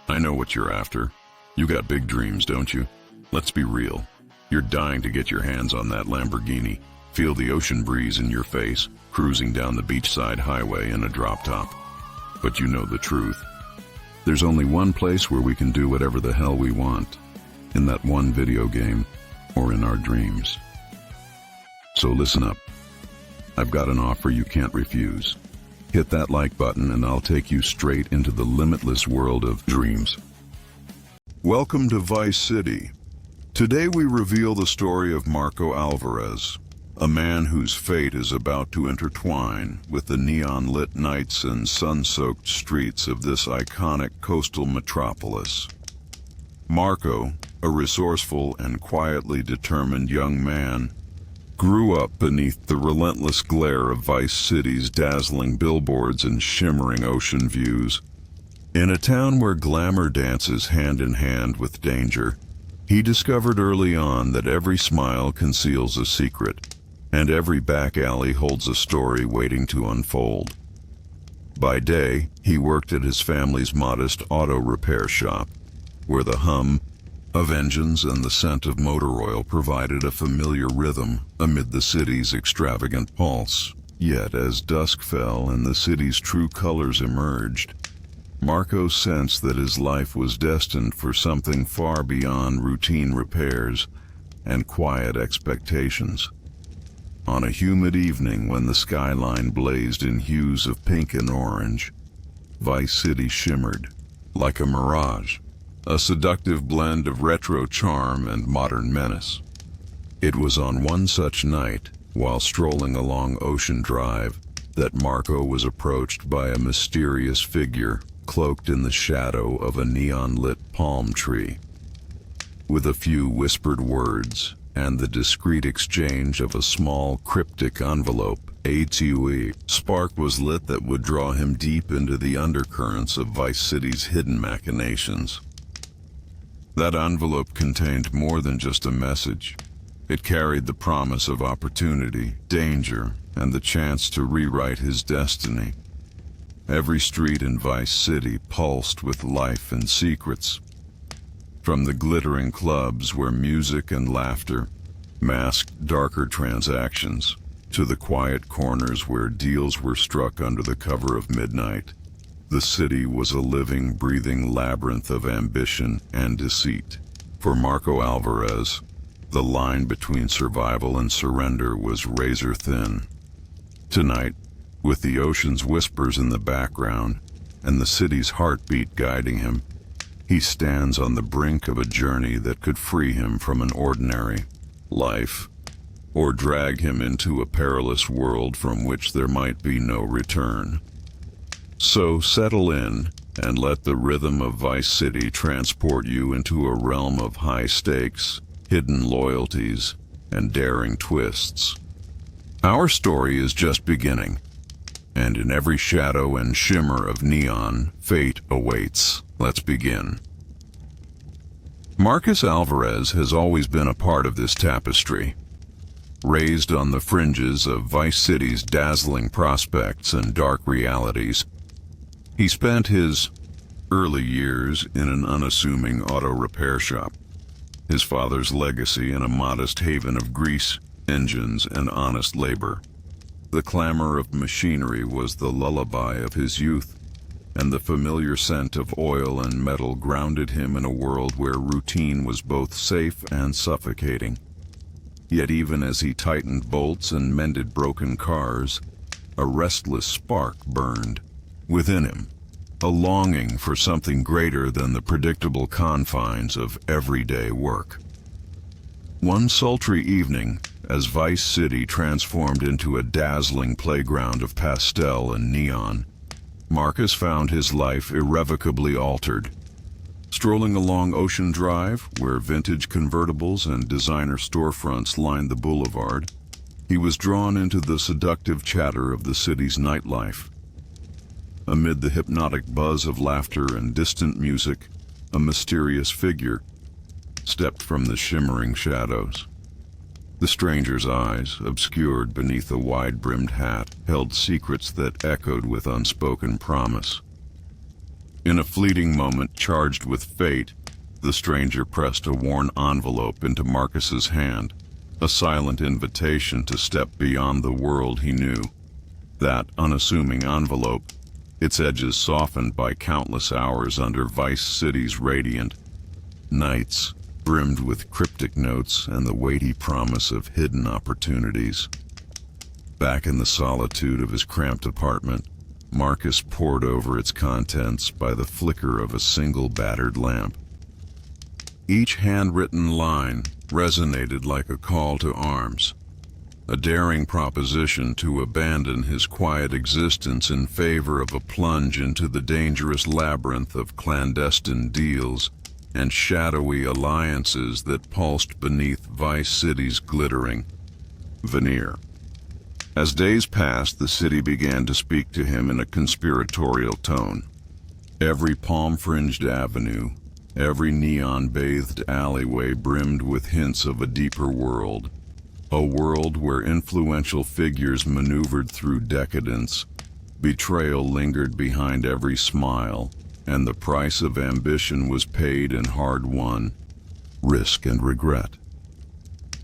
I know what you're after. You got big dreams, don't you? Let's be real. You're dying to get your hands on that Lamborghini, feel the ocean breeze in your face, cruising down the beachside highway in a drop top. But you know the truth. There's only one place where we can do whatever the hell we want. In that one video game, or in our dreams. So listen up. I've got an offer you can't refuse. Hit that like button and I'll take you straight into the limitless world of dreams. Welcome to Vice City. Today we reveal the story of Marcus Alvarez, a man whose fate is about to intertwine with the neon-lit nights and sun-soaked streets of this iconic coastal metropolis. Marco, a resourceful and quietly determined young man, grew up beneath the relentless glare of Vice City's dazzling billboards and shimmering ocean views. In a town where glamour dances hand in hand with danger, he discovered early on that every smile conceals a secret, and every back alley holds a story waiting to unfold. By day, he worked at his family's modest auto repair shop, where the hum of engines and the scent of motor oil provided a familiar rhythm amid the city's extravagant pulse. Yet as dusk fell and the city's true colors emerged, Marco sensed that his life was destined for something far beyond routine repairs and quiet expectations. On a humid evening when the skyline blazed in hues of pink and orange, Vice City shimmered like a mirage, a seductive blend of retro charm and modern menace. It was on one such night, while strolling along Ocean Drive, that Marco was approached by a mysterious figure cloaked in the shadow of a neon-lit palm tree. With a few whispered words and the discreet exchange of a small cryptic envelope, a spark was lit that would draw him deep into the undercurrents of Vice City's hidden machinations. That envelope contained more than just a message. It carried the promise of opportunity, danger, and the chance to rewrite his destiny. Every street in Vice City pulsed with life and secrets. From the glittering clubs where music and laughter masked darker transactions, to the quiet corners where deals were struck under the cover of midnight, the city was a living, breathing labyrinth of ambition and deceit. For Marcus Alvarez, the line between survival and surrender was razor thin. Tonight, with the ocean's whispers in the background and the city's heartbeat guiding him, he stands on the brink of a journey that could free him from an ordinary life, or drag him into a perilous world from which there might be no return. So settle in and let the rhythm of Vice City transport you into a realm of high stakes, hidden loyalties, and daring twists. Our story is just beginning, and in every shadow and shimmer of neon, fate awaits. Let's begin. Marcus Alvarez has always been a part of this tapestry. Raised on the fringes of Vice City's dazzling prospects and dark realities, he spent his early years in an unassuming auto repair shop, his father's legacy in a modest haven of grease, engines, and honest labor. The clamor of machinery was the lullaby of his youth, and the familiar scent of oil and metal grounded him in a world where routine was both safe and suffocating. Yet even as he tightened bolts and mended broken cars, a restless spark burned within him, a longing for something greater than the predictable confines of everyday work. One sultry evening, as Vice City transformed into a dazzling playground of pastel and neon, Marcus found his life irrevocably altered. Strolling along Ocean Drive, where vintage convertibles and designer storefronts lined the boulevard, he was drawn into the seductive chatter of the city's nightlife. Amid the hypnotic buzz of laughter and distant music, a mysterious figure stepped from the shimmering shadows. The stranger's eyes, obscured beneath a wide-brimmed hat, held secrets that echoed with unspoken promise. In a fleeting moment charged with fate, the stranger pressed a worn envelope into Marcus's hand, a silent invitation to step beyond the world he knew. That unassuming envelope, its edges softened by countless hours under Vice City's radiant nights, brimmed with cryptic notes and the weighty promise of hidden opportunities. Back in the solitude of his cramped apartment, Marcus pored over its contents by the flicker of a single battered lamp. Each handwritten line resonated like a call to arms, a daring proposition to abandon his quiet existence in favor of a plunge into the dangerous labyrinth of clandestine deals and shadowy alliances that pulsed beneath Vice City's glittering veneer. As days passed, the city began to speak to him in a conspiratorial tone. Every palm-fringed avenue, every neon-bathed alleyway brimmed with hints of a deeper world, a world where influential figures maneuvered through decadence, betrayal lingered behind every smile, and the price of ambition was paid in hard-won risk and regret.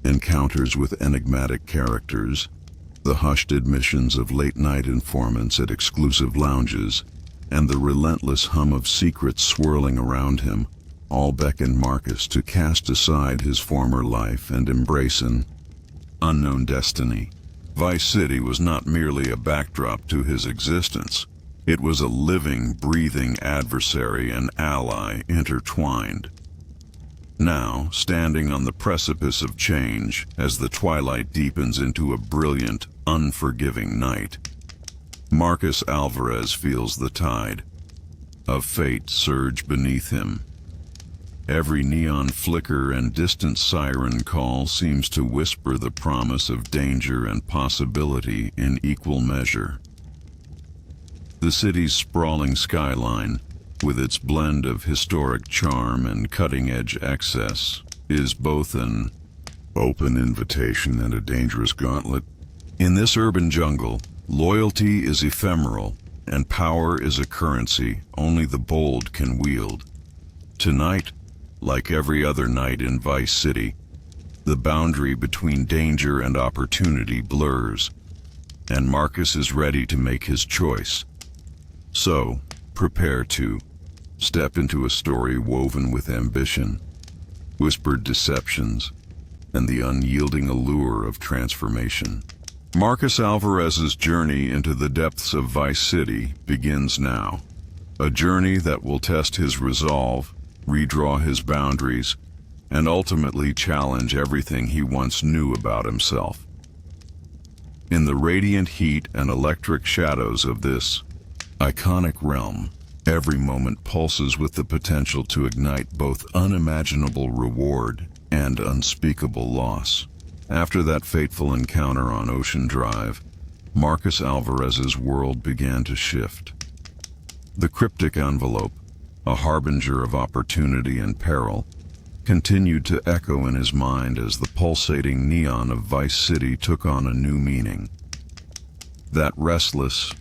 Encounters with enigmatic characters, the hushed admissions of late-night informants at exclusive lounges, and the relentless hum of secrets swirling around him all beckoned Marcus to cast aside his former life and embrace an unknown destiny. Vice City was not merely a backdrop to his existence. It was a living, breathing adversary and ally intertwined. Now, standing on the precipice of change as the twilight deepens into a brilliant, unforgiving night, Marcus Alvarez feels the tide of fate surge beneath him. Every neon flicker and distant siren call seems to whisper the promise of danger and possibility in equal measure. The city's sprawling skyline, with its blend of historic charm and cutting-edge excess, is both an open invitation and a dangerous gauntlet. In this urban jungle, loyalty is ephemeral, and power is a currency only the bold can wield. Tonight, like every other night in Vice City, the boundary between danger and opportunity blurs, and Marcus is ready to make his choice. So, prepare to step into a story woven with ambition, whispered deceptions, and the unyielding allure of transformation. Marcus Alvarez's journey into the depths of Vice City begins now, a journey that will test his resolve, redraw his boundaries, and ultimately challenge everything he once knew about himself. In the radiant heat and electric shadows of this iconic realm, every moment pulses with the potential to ignite both unimaginable reward and unspeakable loss. After that fateful encounter on Ocean Drive, Marcus Alvarez's world began to shift. The cryptic envelope, a harbinger of opportunity and peril, continued to echo in his mind as the pulsating neon of Vice City took on a new meaning. That restless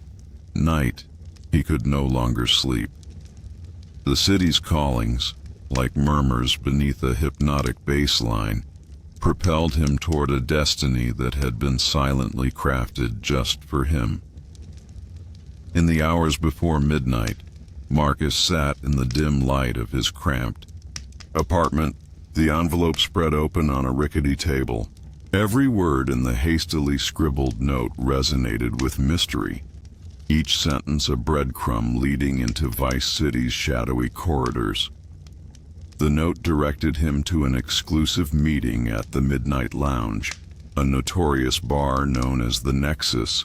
night, he could no longer sleep. The city's callings, like murmurs beneath a hypnotic bass line, propelled him toward a destiny that had been silently crafted just for him. In the hours before midnight, Marcus sat in the dim light of his cramped apartment, the envelope spread open on a rickety table. Every word in the hastily scribbled note resonated with mystery, each sentence a breadcrumb leading into Vice City's shadowy corridors. The note directed him to an exclusive meeting at the Midnight Lounge, a notorious bar known as the Nexus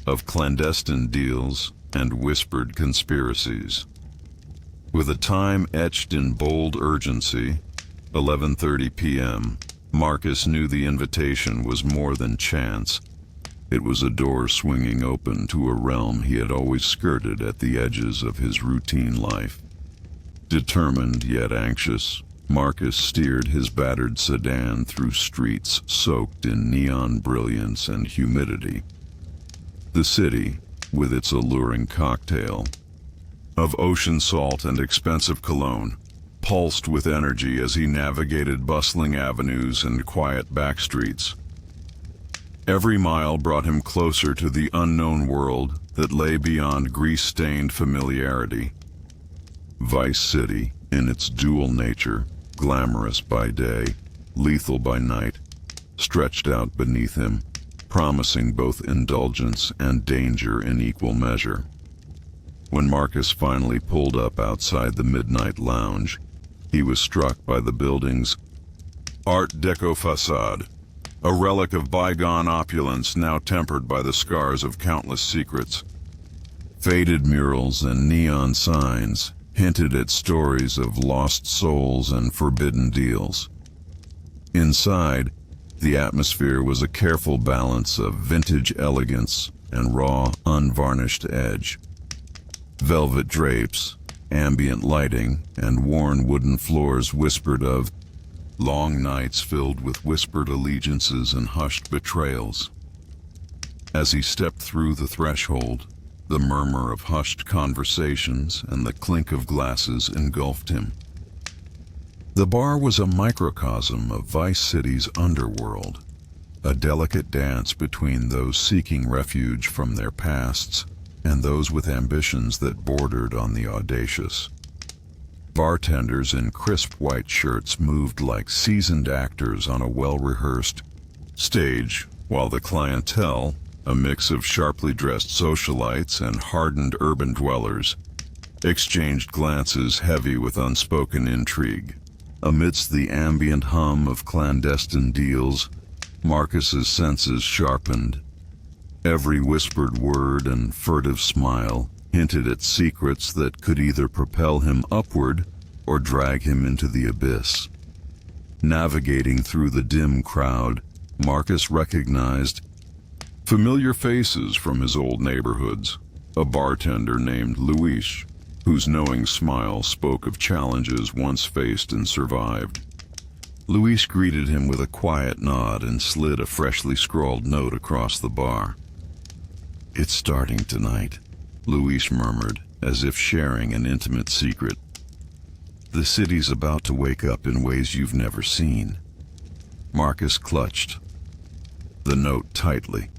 of clandestine deals and whispered conspiracies. With a time etched in bold urgency, 11:30 p.m., Marcus knew the invitation was more than chance. It was a door swinging open to a realm he had always skirted at the edges of his routine life. Determined yet anxious, Marcus steered his battered sedan through streets soaked in neon brilliance and humidity. The city, with its alluring cocktail, of ocean salt and expensive cologne, pulsed with energy as he navigated bustling avenues and quiet back streets. Every mile brought him closer to the unknown world that lay beyond grease-stained familiarity. Vice City, in its dual nature, glamorous by day, lethal by night, stretched out beneath him, promising both indulgence and danger in equal measure. When Marcus finally pulled up outside the Midnight Lounge, he was struck by the building's Art Deco facade, a relic of bygone opulence now tempered by the scars of countless secrets. Faded murals and neon signs hinted at stories of lost souls and forbidden deals. Inside, the atmosphere was a careful balance of vintage elegance and raw, unvarnished edge. Velvet drapes, ambient lighting, and worn wooden floors whispered of long nights filled with whispered allegiances and hushed betrayals. As he stepped through the threshold, the murmur of hushed conversations and the clink of glasses engulfed him. The bar was a microcosm of Vice City's underworld, a delicate dance between those seeking refuge from their pasts and those with ambitions that bordered on the audacious. Bartenders in crisp white shirts moved like seasoned actors on a well-rehearsed stage, while the clientele, a mix of sharply dressed socialites and hardened urban dwellers, exchanged glances heavy with unspoken intrigue. Amidst the ambient hum of clandestine deals, Marcus's senses sharpened. Every whispered word and furtive smile hinted at secrets that could either propel him upward or drag him into the abyss. Navigating through the dim crowd, Marcus recognized familiar faces from his old neighborhoods. A bartender named Luis, whose knowing smile spoke of challenges once faced and survived. Luis greeted him with a quiet nod and slid a freshly scrawled note across the bar. "It's starting tonight," Luis murmured, as if sharing an intimate secret. "The city's about to wake up in ways you've never seen." Marcus clutched the note tightly.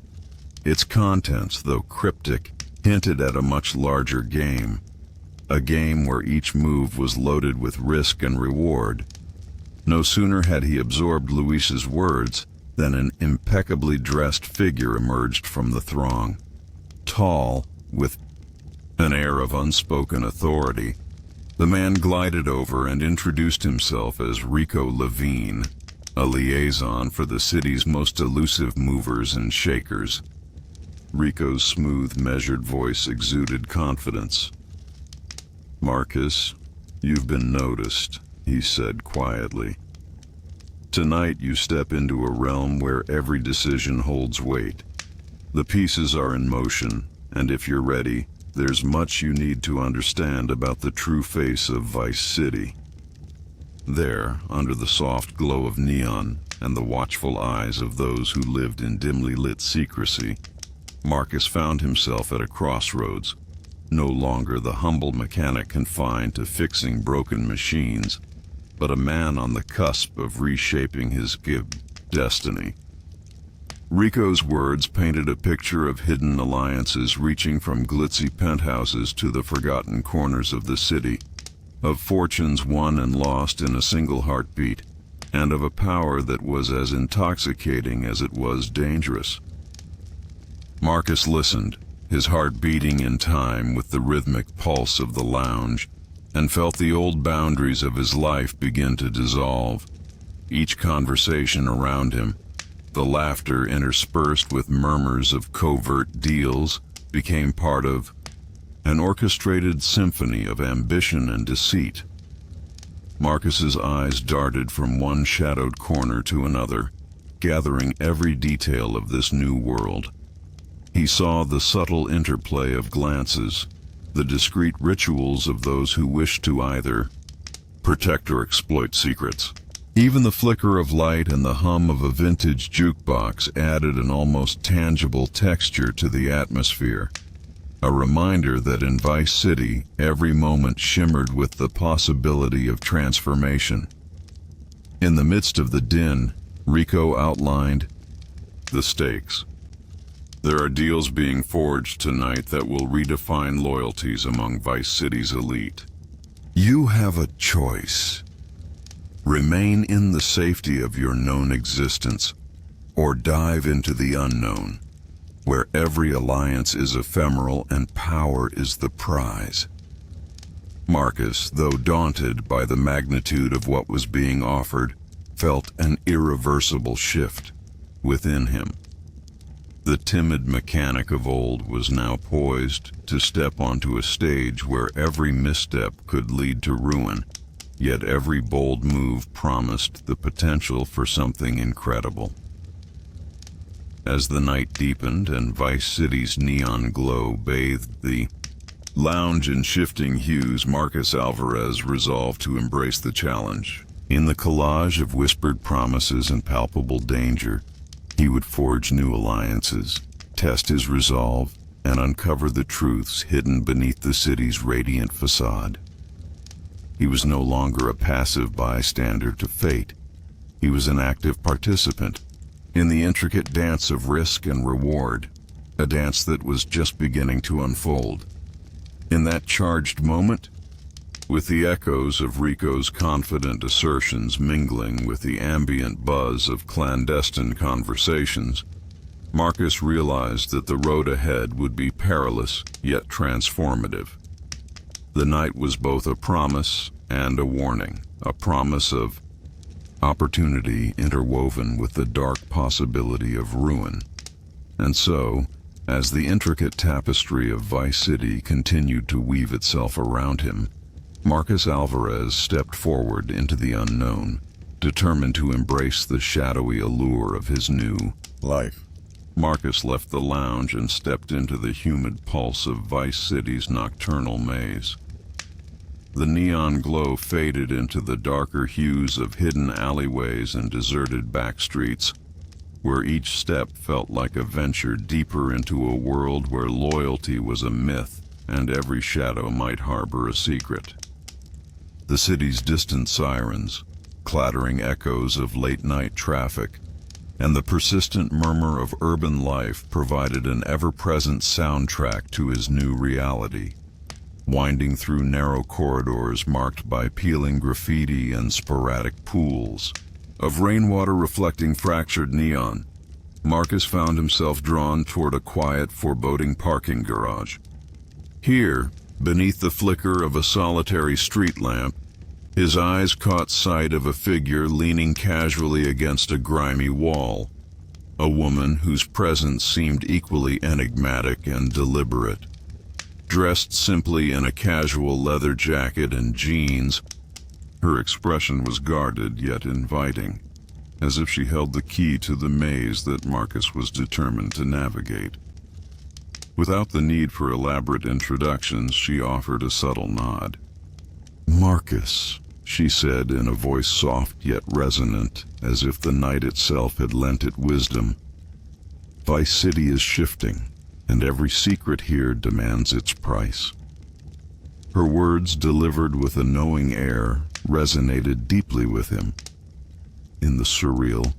Its contents, though cryptic, hinted at a much larger game. A game where each move was loaded with risk and reward. No sooner had he absorbed Luis's words than an impeccably dressed figure emerged from the throng. Tall, with an air of unspoken authority, the man glided over and introduced himself as Rico Levine, a liaison for the city's most elusive movers and shakers. Rico's smooth, measured voice exuded confidence. "Marcus, you've been noticed," he said quietly. "Tonight you step into a realm where every decision holds weight. The pieces are in motion, and if you're ready, there's much you need to understand about the true face of Vice City." There, under the soft glow of neon and the watchful eyes of those who lived in dimly lit secrecy, Marcus found himself at a crossroads, no longer the humble mechanic confined to fixing broken machines, but a man on the cusp of reshaping his destiny. Rico's words painted a picture of hidden alliances reaching from glitzy penthouses to the forgotten corners of the city, of fortunes won and lost in a single heartbeat, and of a power that was as intoxicating as it was dangerous. Marcus listened, his heart beating in time with the rhythmic pulse of the lounge, and felt the old boundaries of his life begin to dissolve. Each conversation around him, the laughter interspersed with murmurs of covert deals, became part of an orchestrated symphony of ambition and deceit. Marcus's eyes darted from one shadowed corner to another, gathering every detail of this new world. He saw the subtle interplay of glances, the discreet rituals of those who wished to either protect or exploit secrets. Even the flicker of light and the hum of a vintage jukebox added an almost tangible texture to the atmosphere. A reminder that in Vice City, every moment shimmered with the possibility of transformation. In the midst of the din, Rico outlined the stakes. There are deals being forged tonight that will redefine loyalties among Vice City's elite. You have a choice. Remain in the safety of your known existence, or dive into the unknown, where every alliance is ephemeral and power is the prize. Marcus, though daunted by the magnitude of what was being offered, felt an irreversible shift within him. The timid mechanic of old was now poised to step onto a stage where every misstep could lead to ruin, yet every bold move promised the potential for something incredible. As the night deepened and Vice City's neon glow bathed the lounge in shifting hues, Marcus Alvarez resolved to embrace the challenge. In the collage of whispered promises and palpable danger, he would forge new alliances, test his resolve, and uncover the truths hidden beneath the city's radiant facade. He was no longer a passive bystander to fate. He was an active participant in the intricate dance of risk and reward, a dance that was just beginning to unfold. In that charged moment, with the echoes of Rico's confident assertions mingling with the ambient buzz of clandestine conversations, Marcus realized that the road ahead would be perilous yet transformative. The night was both a promise and a warning, a promise of opportunity interwoven with the dark possibility of ruin. And so, as the intricate tapestry of Vice City continued to weave itself around him, Marcus Alvarez stepped forward into the unknown, determined to embrace the shadowy allure of his new life. Marcus left the lounge and stepped into the humid pulse of Vice City's nocturnal maze. The neon glow faded into the darker hues of hidden alleyways and deserted backstreets, where each step felt like a venture deeper into a world where loyalty was a myth and every shadow might harbor a secret. The city's distant sirens, clattering echoes of late-night traffic, and the persistent murmur of urban life provided an ever-present soundtrack to his new reality. Winding through narrow corridors marked by peeling graffiti and sporadic pools of rainwater reflecting fractured neon, Marcus found himself drawn toward a quiet, foreboding parking garage. Here, beneath the flicker of a solitary street lamp, his eyes caught sight of a figure leaning casually against a grimy wall, a woman whose presence seemed equally enigmatic and deliberate. Dressed simply in a casual leather jacket and jeans, her expression was guarded yet inviting, as if she held the key to the maze that Marcus was determined to navigate. Without the need for elaborate introductions, she offered a subtle nod. "Marcus," she said in a voice soft yet resonant, as if the night itself had lent it wisdom. "Vice City is shifting, and every secret here demands its price." Her words, delivered with a knowing air, resonated deeply with him. In the surreal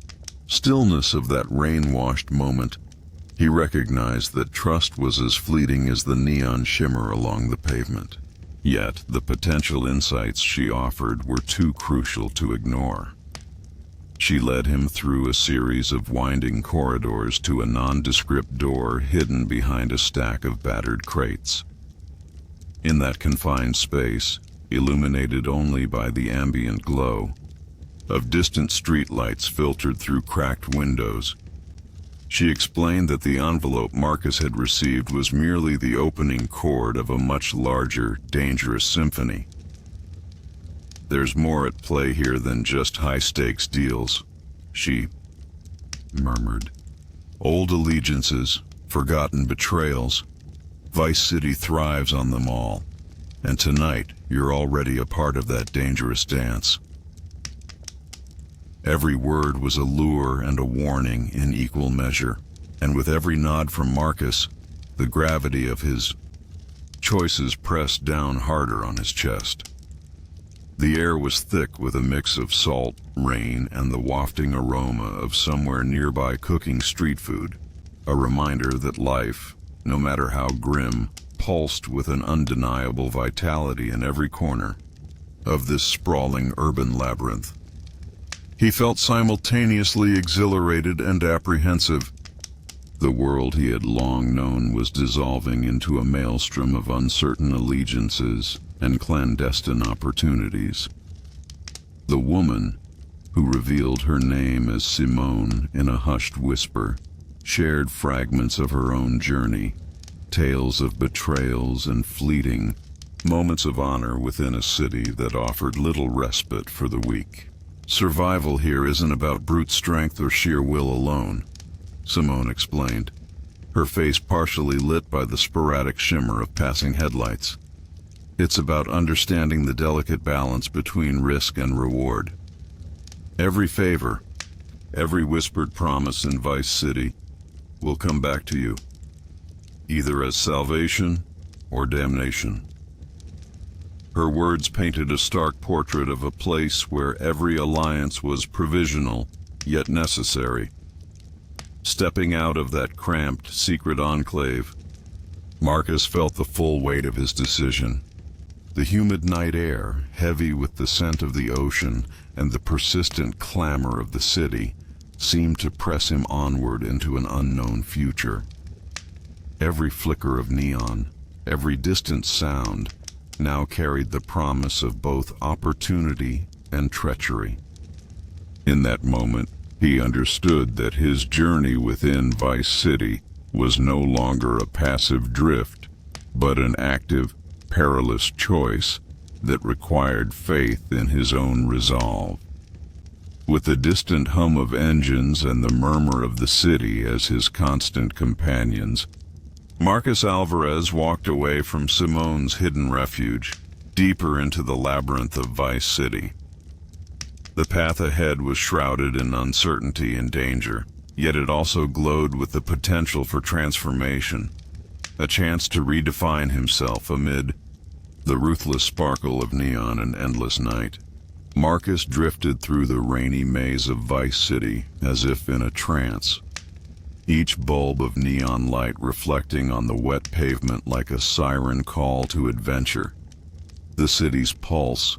stillness of that rain-washed moment, he recognized that trust was as fleeting as the neon shimmer along the pavement. Yet, the potential insights she offered were too crucial to ignore. She led him through a series of winding corridors to a nondescript door hidden behind a stack of battered crates. In that confined space, illuminated only by the ambient glow of distant streetlights filtered through cracked windows, she explained that the envelope Marcus had received was merely the opening chord of a much larger, dangerous symphony. "There's more at play here than just high-stakes deals," she murmured. "Old allegiances, forgotten betrayals. Vice City thrives on them all, and tonight you're already a part of that dangerous dance." Every word was a lure and a warning in equal measure, and with every nod from Marcus, the gravity of his choices pressed down harder on his chest. The air was thick with a mix of salt, rain, and the wafting aroma of somewhere nearby cooking street food, a reminder that life, no matter how grim, pulsed with an undeniable vitality in every corner of this sprawling urban labyrinth. He felt simultaneously exhilarated and apprehensive. The world he had long known was dissolving into a maelstrom of uncertain allegiances and clandestine opportunities. The woman, who revealed her name as Simone in a hushed whisper, shared fragments of her own journey, tales of betrayals and fleeting moments of honor within a city that offered little respite for the weak. Survival here isn't about brute strength or sheer will alone, Simone explained, her face partially lit by the sporadic shimmer of passing headlights. It's about understanding the delicate balance between risk and reward. Every favor, every whispered promise in Vice City will come back to you, either as salvation or damnation. Her words painted a stark portrait of a place where every alliance was provisional, yet necessary. Stepping out of that cramped, secret enclave, Marcus felt the full weight of his decision. The humid night air, heavy with the scent of the ocean and the persistent clamor of the city, seemed to press him onward into an unknown future. Every flicker of neon, every distant sound, now carried the promise of both opportunity and treachery. In that moment, he understood that his journey within Vice City was no longer a passive drift, but an active, perilous choice that required faith in his own resolve. With the distant hum of engines and the murmur of the city as his constant companions, Marcus Alvarez walked away from Simone's hidden refuge, deeper into the labyrinth of Vice City. The path ahead was shrouded in uncertainty and danger, yet it also glowed with the potential for transformation, a chance to redefine himself amid the ruthless sparkle of neon and endless night. Marcus drifted through the rainy maze of Vice City as if in a trance, each bulb of neon light reflecting on the wet pavement like a siren call to adventure. The city's pulse,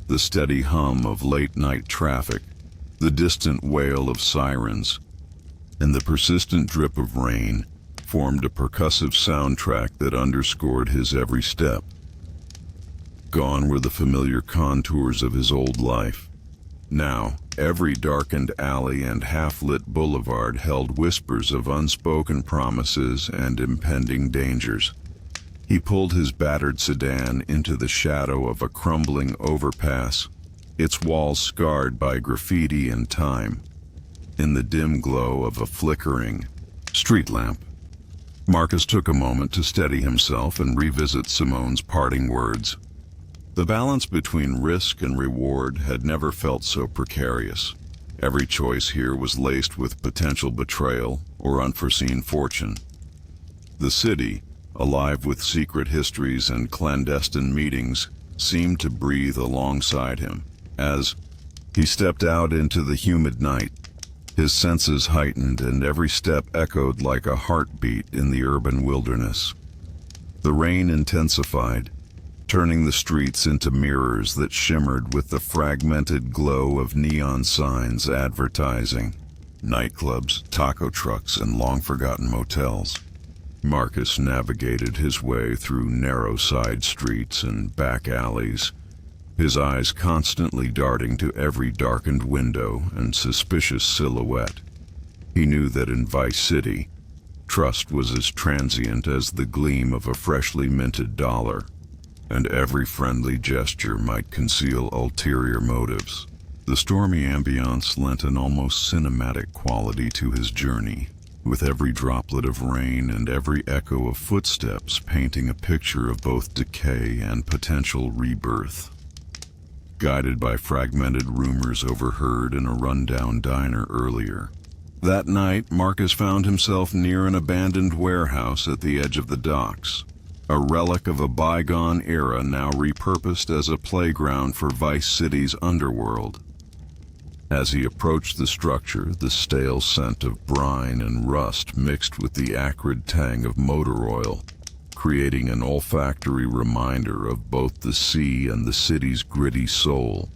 the steady hum of late-night traffic, the distant wail of sirens, and the persistent drip of rain formed a percussive soundtrack that underscored his every step. Gone were the familiar contours of his old life. Now, every darkened alley and half-lit boulevard held whispers of unspoken promises and impending dangers. He pulled his battered sedan into the shadow of a crumbling overpass, its walls scarred by graffiti and time. In the dim glow of a flickering street lamp, Marcus took a moment to steady himself and revisit Simone's parting words. The balance between risk and reward had never felt so precarious. Every choice here was laced with potential betrayal or unforeseen fortune. The city, alive with secret histories and clandestine meetings, seemed to breathe alongside him as he stepped out into the humid night. His senses heightened and every step echoed like a heartbeat in the urban wilderness. The rain intensified, turning the streets into mirrors that shimmered with the fragmented glow of neon signs advertising nightclubs, taco trucks, and long-forgotten motels. Marcus navigated his way through narrow side streets and back alleys, his eyes constantly darting to every darkened window and suspicious silhouette. He knew that in Vice City, trust was as transient as the gleam of a freshly minted dollar, and every friendly gesture might conceal ulterior motives. The stormy ambience lent an almost cinematic quality to his journey, with every droplet of rain and every echo of footsteps painting a picture of both decay and potential rebirth. Guided by fragmented rumors overheard in a rundown diner earlier, that night Marcus found himself near an abandoned warehouse at the edge of the docks. a relic of a bygone era now repurposed as a playground for Vice City's underworld. As he approached the structure, the stale scent of brine and rust mixed with the acrid tang of motor oil, creating an olfactory reminder of both the sea and the city's gritty soul.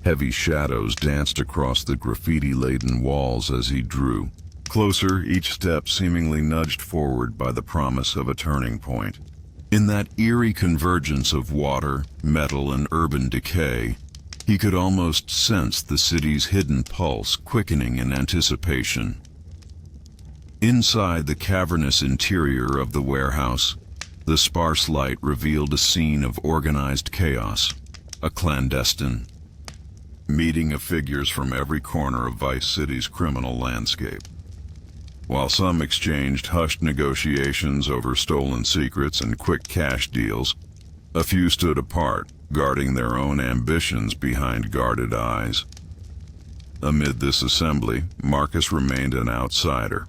Heavy shadows danced across the graffiti-laden walls as he drew closer, each step seemingly nudged forward by the promise of a turning point. In that eerie convergence of water, metal, and urban decay, he could almost sense the city's hidden pulse quickening in anticipation. Inside the cavernous interior of the warehouse, the sparse light revealed a scene of organized chaos, a clandestine meeting of figures from every corner of Vice City's criminal landscape. While some exchanged hushed negotiations over stolen secrets and quick cash deals, a few stood apart, guarding their own ambitions behind guarded eyes. Amid this assembly, Marcus remained an outsider,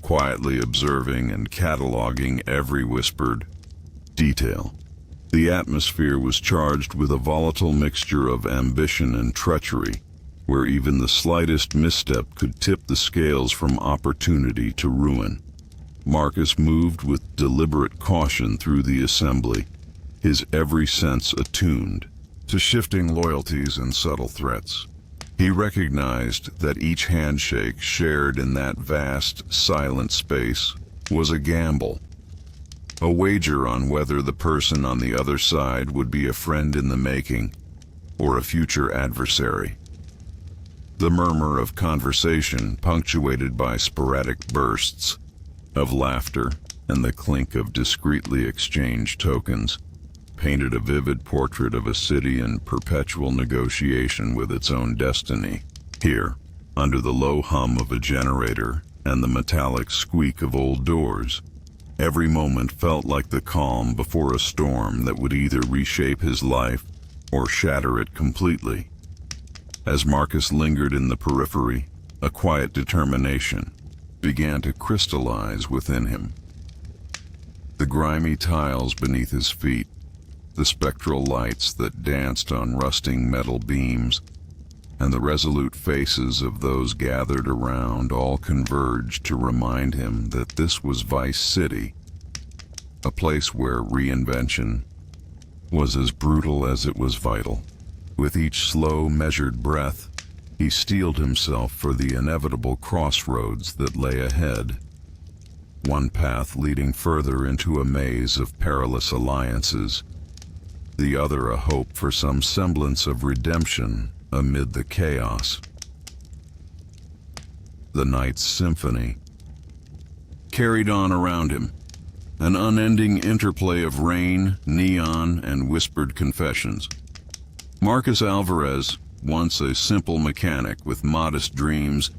quietly observing and cataloging every whispered detail. The atmosphere was charged with a volatile mixture of ambition and treachery, where even the slightest misstep could tip the scales from opportunity to ruin. Marcus moved with deliberate caution through the assembly, his every sense attuned to shifting loyalties and subtle threats. He recognized that each handshake shared in that vast, silent space was a gamble, a wager on whether the person on the other side would be a friend in the making or a future adversary. The murmur of conversation, punctuated by sporadic bursts of laughter and the clink of discreetly exchanged tokens, painted a vivid portrait of a city in perpetual negotiation with its own destiny. Here, under the low hum of a generator and the metallic squeak of old doors, every moment felt like the calm before a storm that would either reshape his life or shatter it completely. As Marcus lingered in the periphery, a quiet determination began to crystallize within him. The grimy tiles beneath his feet, the spectral lights that danced on rusting metal beams, and the resolute faces of those gathered around all converged to remind him that this was Vice City, a place where reinvention was as brutal as it was vital. With each slow, measured breath, he steeled himself for the inevitable crossroads that lay ahead, one path leading further into a maze of perilous alliances, the other a hope for some semblance of redemption amid the chaos. The night's symphony carried on around him, an unending interplay of rain, neon, and whispered confessions. Marcus Alvarez, once a simple mechanic with modest dreams,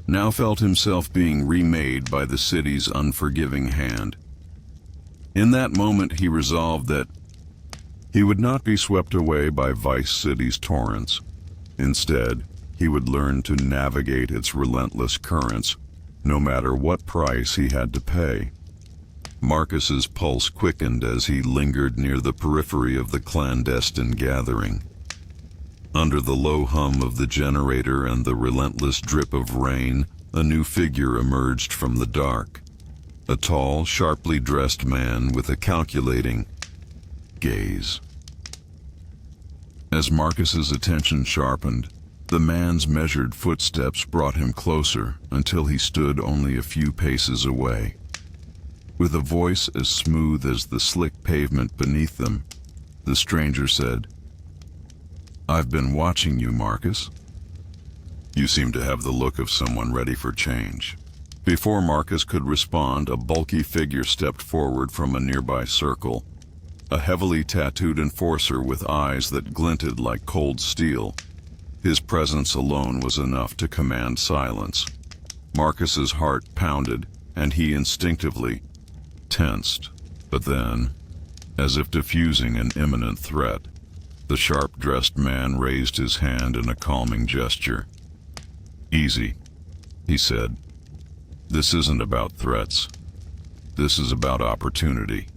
now felt himself being remade by the city's unforgiving hand. In that moment, he resolved that he would not be swept away by Vice City's torrents. Instead, he would learn to navigate its relentless currents, no matter what price he had to pay. Marcus's pulse quickened as he lingered near the periphery of the clandestine gathering. Under the low hum of the generator and the relentless drip of rain, a new figure emerged from the dark. A tall, sharply dressed man with a calculating gaze. As Marcus's attention sharpened, the man's measured footsteps brought him closer until he stood only a few paces away. With a voice as smooth as the slick pavement beneath them, the stranger said, "I've been watching you, Marcus. You seem to have the look of someone ready for change." Before Marcus could respond, a bulky figure stepped forward from a nearby circle, a heavily tattooed enforcer with eyes that glinted like cold steel. His presence alone was enough to command silence. Marcus's heart pounded, and he instinctively tensed. But then, as if diffusing an imminent threat, the sharp-dressed man raised his hand in a calming gesture. "Easy," he said. "This isn't about threats. This is about opportunity."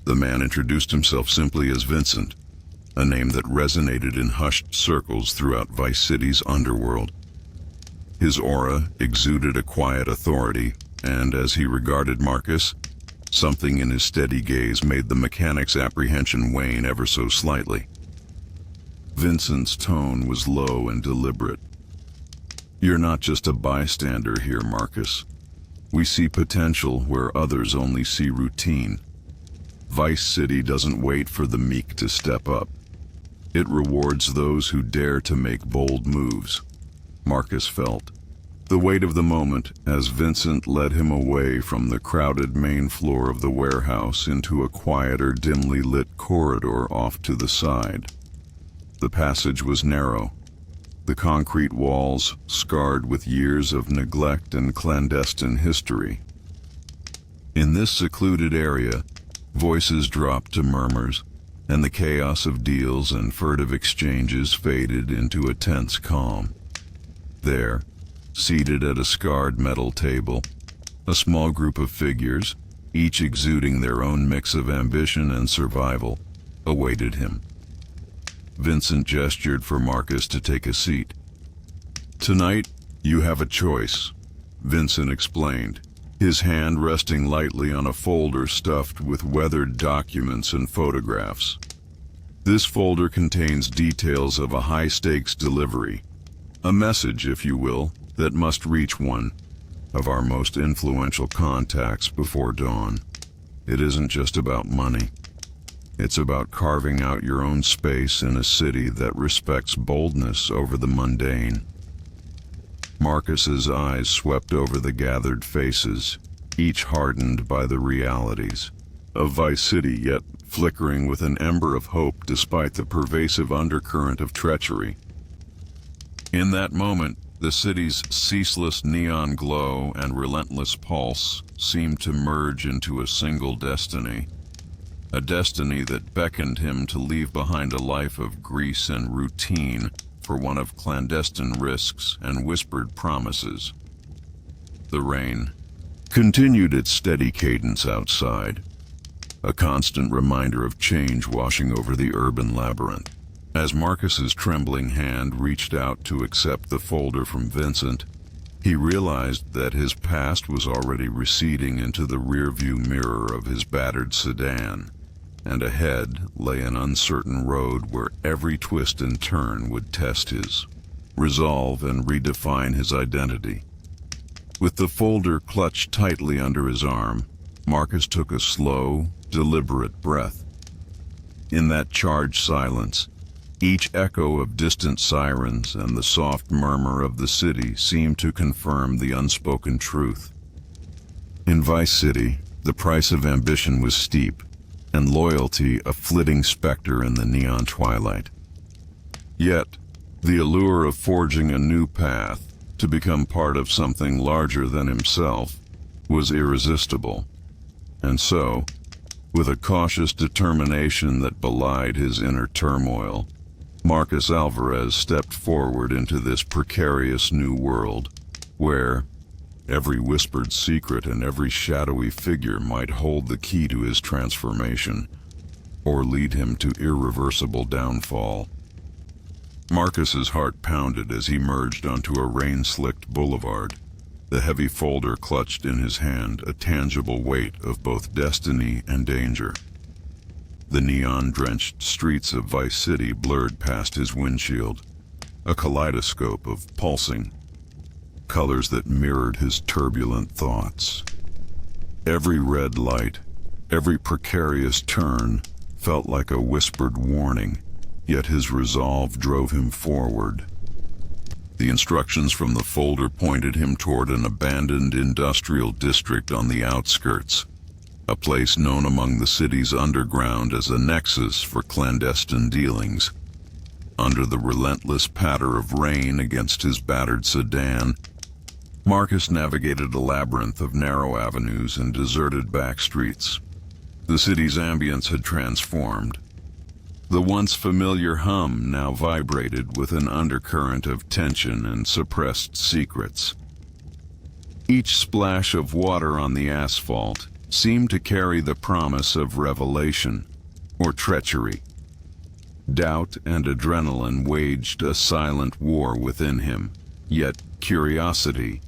The man introduced himself simply as Vincent, a name that resonated in hushed circles throughout Vice City's underworld. His aura exuded a quiet authority, and as he regarded Marcus, something in his steady gaze made the mechanic's apprehension wane ever so slightly. Vincent's tone was low and deliberate. "You're not just a bystander here, Marcus. We see potential where others only see routine. Vice City doesn't wait for the meek to step up. It rewards those who dare to make bold moves." Marcus felt the weight of the moment as Vincent led him away from the crowded main floor of the warehouse into a quieter, dimly lit corridor off to the side. The passage was narrow, the concrete walls scarred with years of neglect and clandestine history. In this secluded area, voices dropped to murmurs, and the chaos of deals and furtive exchanges faded into a tense calm. There, seated at a scarred metal table, a small group of figures, each exuding their own mix of ambition and survival, awaited him. Vincent gestured for Marcus to take a seat. "Tonight, you have a choice," Vincent explained, his hand resting lightly on a folder stuffed with weathered documents and photographs. "This folder contains details of a high-stakes delivery, a message, if you will, that must reach one of our most influential contacts before dawn. It isn't just about money. It's about carving out your own space in a city that respects boldness over the mundane." Marcus's eyes swept over the gathered faces, each hardened by the realities of Vice City, yet flickering with an ember of hope despite the pervasive undercurrent of treachery. In that moment, the city's ceaseless neon glow and relentless pulse seemed to merge into a single destiny. A destiny that beckoned him to leave behind a life of grease and routine for one of clandestine risks and whispered promises. The rain continued its steady cadence outside, a constant reminder of change washing over the urban labyrinth. As Marcus's trembling hand reached out to accept the folder from Vincent, he realized that his past was already receding into the rearview mirror of his battered sedan, and ahead lay an uncertain road where every twist and turn would test his resolve and redefine his identity. With the folder clutched tightly under his arm, Marcus took a slow, deliberate breath. In that charged silence, each echo of distant sirens and the soft murmur of the city seemed to confirm the unspoken truth. In Vice City, the price of ambition was steep, and loyalty a flitting specter in the neon twilight. Yet, the allure of forging a new path to become part of something larger than himself was irresistible. And so, with a cautious determination that belied his inner turmoil, Marcus Alvarez stepped forward into this precarious new world, where every whispered secret and every shadowy figure might hold the key to his transformation, or lead him to irreversible downfall. Marcus's heart pounded as he merged onto a rain-slicked boulevard, the heavy folder clutched in his hand, a tangible weight of both destiny and danger. The neon-drenched streets of Vice City blurred past his windshield, a kaleidoscope of pulsing colors that mirrored his turbulent thoughts. Every red light, every precarious turn felt like a whispered warning, yet his resolve drove him forward. The instructions from the folder pointed him toward an abandoned industrial district on the outskirts, a place known among the city's underground as a nexus for clandestine dealings. Under the relentless patter of rain against his battered sedan, Marcus navigated a labyrinth of narrow avenues and deserted back streets. The city's ambience had transformed. The once familiar hum now vibrated with an undercurrent of tension and suppressed secrets. Each splash of water on the asphalt, seemed to carry the promise of revelation or treachery. Doubt and adrenaline waged a silent war within him, yet curiosity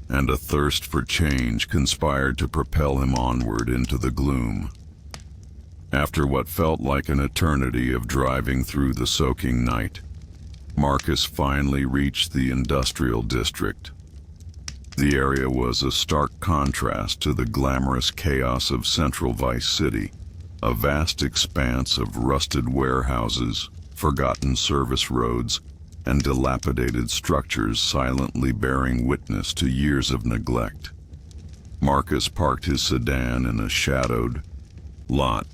and a thirst for change conspired to propel him onward into the gloom. After what felt like an eternity of driving through the soaking night, Marcus finally reached the industrial district. The area was a stark contrast to the glamorous chaos of Central Vice City, a vast expanse of rusted warehouses, forgotten service roads, and dilapidated structures silently bearing witness to years of neglect. Marcus parked his sedan in a shadowed lot,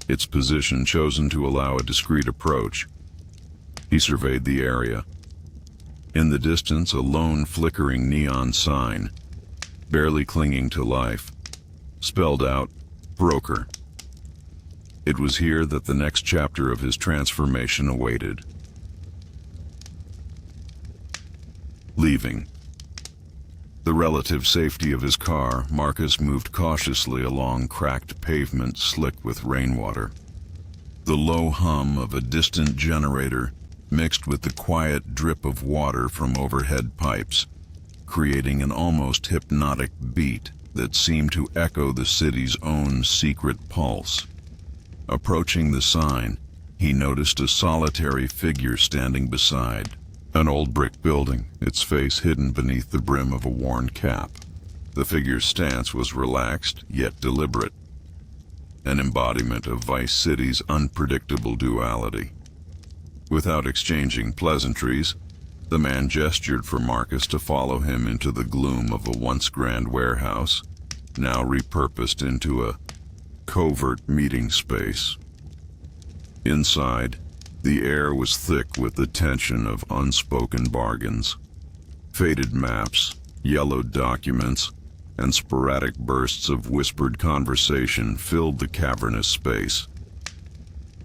its position chosen to allow a discreet approach. He surveyed the area. In the distance, a lone flickering neon sign, barely clinging to life, spelled out, "Broker." It was here that the next chapter of his transformation awaited. Leaving the relative safety of his car, Marcus moved cautiously along cracked pavement slick with rainwater. The low hum of a distant generator mixed with the quiet drip of water from overhead pipes, creating an almost hypnotic beat that seemed to echo the city's own secret pulse. Approaching the sign, he noticed a solitary figure standing beside an old brick building, its face hidden beneath the brim of a worn cap. The figure's stance was relaxed, yet deliberate, an embodiment of Vice City's unpredictable duality. Without exchanging pleasantries, the man gestured for Marcus to follow him into the gloom of a once grand warehouse, now repurposed into a covert meeting space. Inside, the air was thick with the tension of unspoken bargains. Faded maps, yellowed documents, and sporadic bursts of whispered conversation filled the cavernous space.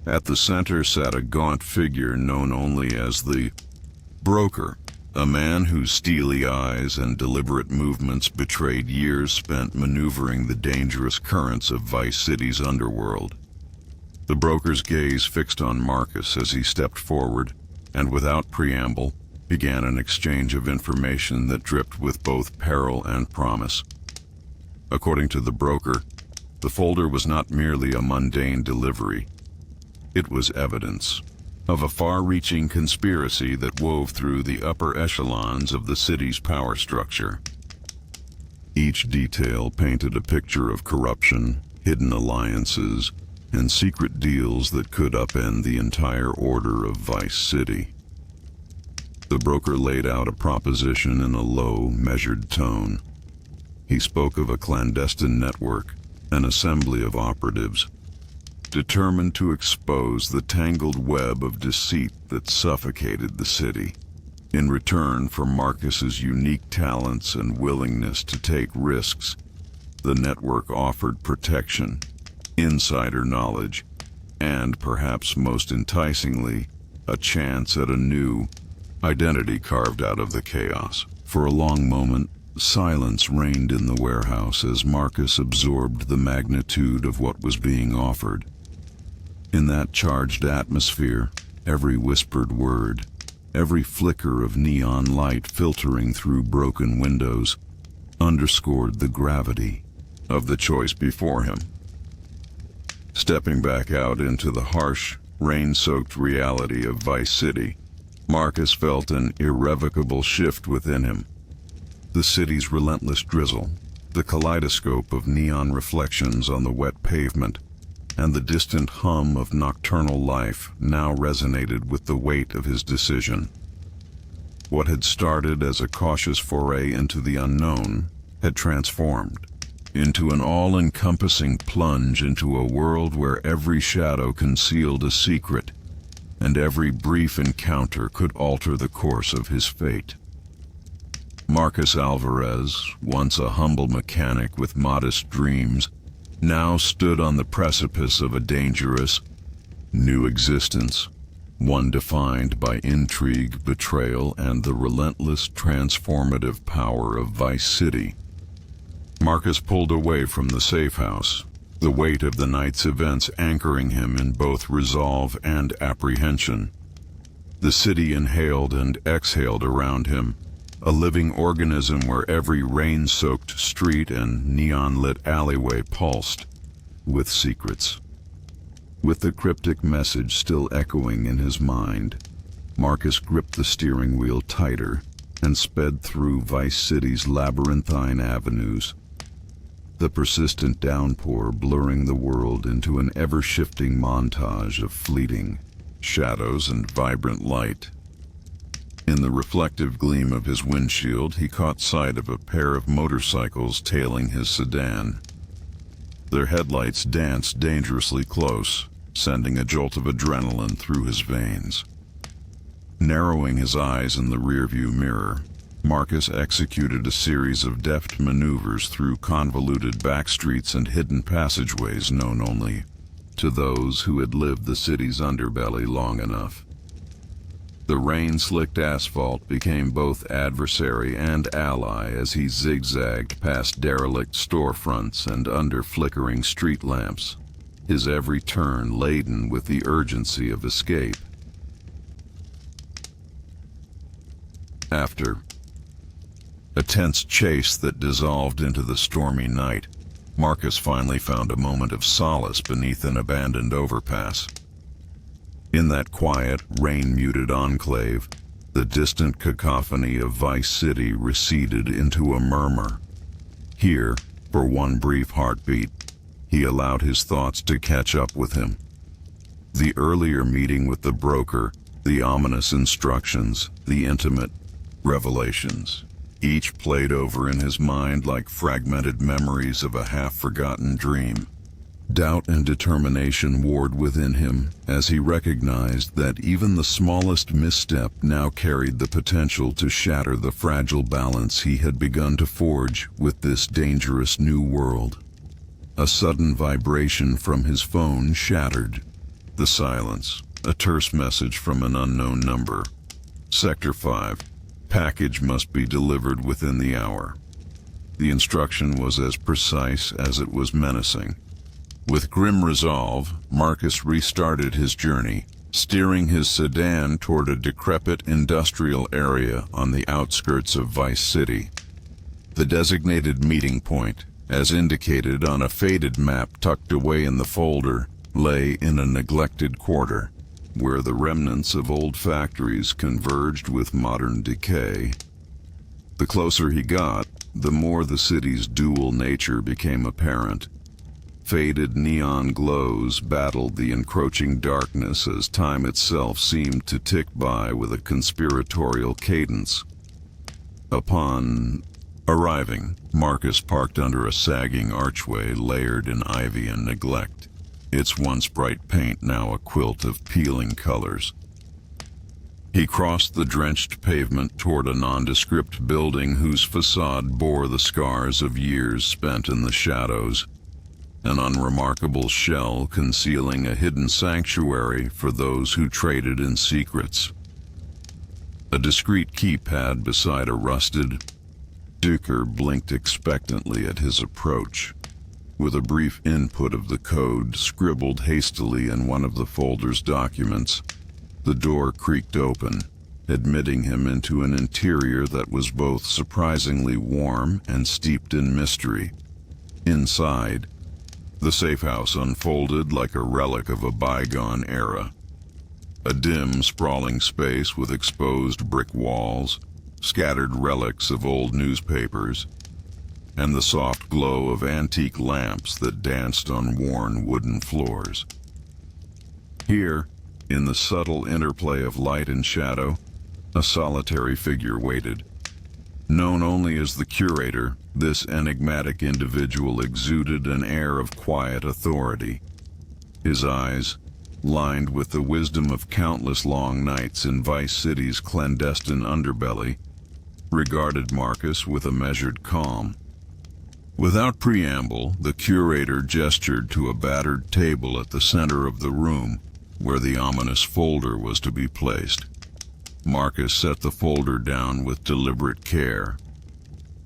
At the center sat a gaunt figure known only as the Broker, a man whose steely eyes and deliberate movements betrayed years spent maneuvering the dangerous currents of Vice City's underworld. The broker's gaze fixed on Marcus as he stepped forward, and without preamble, began an exchange of information that dripped with both peril and promise. According to the broker, the folder was not merely a mundane delivery. It was evidence of a far-reaching conspiracy that wove through the upper echelons of the city's power structure. Each detail painted a picture of corruption, hidden alliances, and secret deals that could upend the entire order of Vice City. The broker laid out a proposition in a low, measured tone. He spoke of a clandestine network, an assembly of operatives, determined to expose the tangled web of deceit that suffocated the city. In return for Marcus's unique talents and willingness to take risks, the network offered protection, insider knowledge, and, perhaps most enticingly, a chance at a new identity carved out of the chaos. For a long moment, silence reigned in the warehouse as Marcus absorbed the magnitude of what was being offered. In that charged atmosphere, every whispered word, every flicker of neon light filtering through broken windows, underscored the gravity of the choice before him. Stepping back out into the harsh, rain-soaked reality of Vice City, Marcus felt an irrevocable shift within him. The city's relentless drizzle, the kaleidoscope of neon reflections on the wet pavement, and the distant hum of nocturnal life now resonated with the weight of his decision. What had started as a cautious foray into the unknown had transformed into an all-encompassing plunge into a world where every shadow concealed a secret, and every brief encounter could alter the course of his fate. Marcus Alvarez, once a humble mechanic with modest dreams, now stood on the precipice of a dangerous, new existence, one defined by intrigue, betrayal, and the relentless transformative power of Vice City. Marcus pulled away from the safe house, the weight of the night's events anchoring him in both resolve and apprehension. The city inhaled and exhaled around him, a living organism where every rain-soaked street and neon-lit alleyway pulsed with secrets. With the cryptic message still echoing in his mind, Marcus gripped the steering wheel tighter and sped through Vice City's labyrinthine avenues, the persistent downpour blurring the world into an ever-shifting montage of fleeting shadows and vibrant light. In the reflective gleam of his windshield, he caught sight of a pair of motorcycles tailing his sedan. Their headlights danced dangerously close, sending a jolt of adrenaline through his veins. Narrowing his eyes in the rearview mirror, Marcus executed a series of deft maneuvers through convoluted back streets and hidden passageways known only to those who had lived the city's underbelly long enough. The rain-slicked asphalt became both adversary and ally as he zigzagged past derelict storefronts and under flickering street lamps, his every turn laden with the urgency of escape. After a tense chase that dissolved into the stormy night, Marcus finally found a moment of solace beneath an abandoned overpass. In that quiet, rain-muted enclave, the distant cacophony of Vice City receded into a murmur. Here, for one brief heartbeat, he allowed his thoughts to catch up with him. The earlier meeting with the broker, the ominous instructions, the intimate revelations, each played over in his mind like fragmented memories of a half-forgotten dream. Doubt and determination warred within him as he recognized that even the smallest misstep now carried the potential to shatter the fragile balance he had begun to forge with this dangerous new world. A sudden vibration from his phone shattered the silence, a terse message from an unknown number. Sector 5. Package must be delivered within the hour. The instruction was as precise as it was menacing. With grim resolve, Marcus restarted his journey, steering his sedan toward a decrepit industrial area on the outskirts of Vice City. The designated meeting point, as indicated on a faded map tucked away in the folder, lay in a neglected quarter, where the remnants of old factories converged with modern decay. The closer he got, the more the city's dual nature became apparent. Faded neon glows battled the encroaching darkness as time itself seemed to tick by with a conspiratorial cadence. Upon arriving, Marcus parked under a sagging archway layered in ivy and neglect, its once bright paint now a quilt of peeling colors. He crossed the drenched pavement toward a nondescript building whose facade bore the scars of years spent in the shadows, an unremarkable shell concealing a hidden sanctuary for those who traded in secrets. A discreet keypad beside a rusted Duker blinked expectantly at his approach. With a brief input of the code scribbled hastily in one of the folder's documents, the door creaked open, admitting him into an interior that was both surprisingly warm and steeped in mystery. Inside, the safe house unfolded like a relic of a bygone era. A dim, sprawling space with exposed brick walls, scattered relics of old newspapers, and the soft glow of antique lamps that danced on worn wooden floors. Here, in the subtle interplay of light and shadow, a solitary figure waited. Known only as the curator, this enigmatic individual exuded an air of quiet authority. His eyes, lined with the wisdom of countless long nights in Vice City's clandestine underbelly, regarded Marcus with a measured calm. Without preamble, the curator gestured to a battered table at the center of the room, where the ominous folder was to be placed. Marcus set the folder down with deliberate care.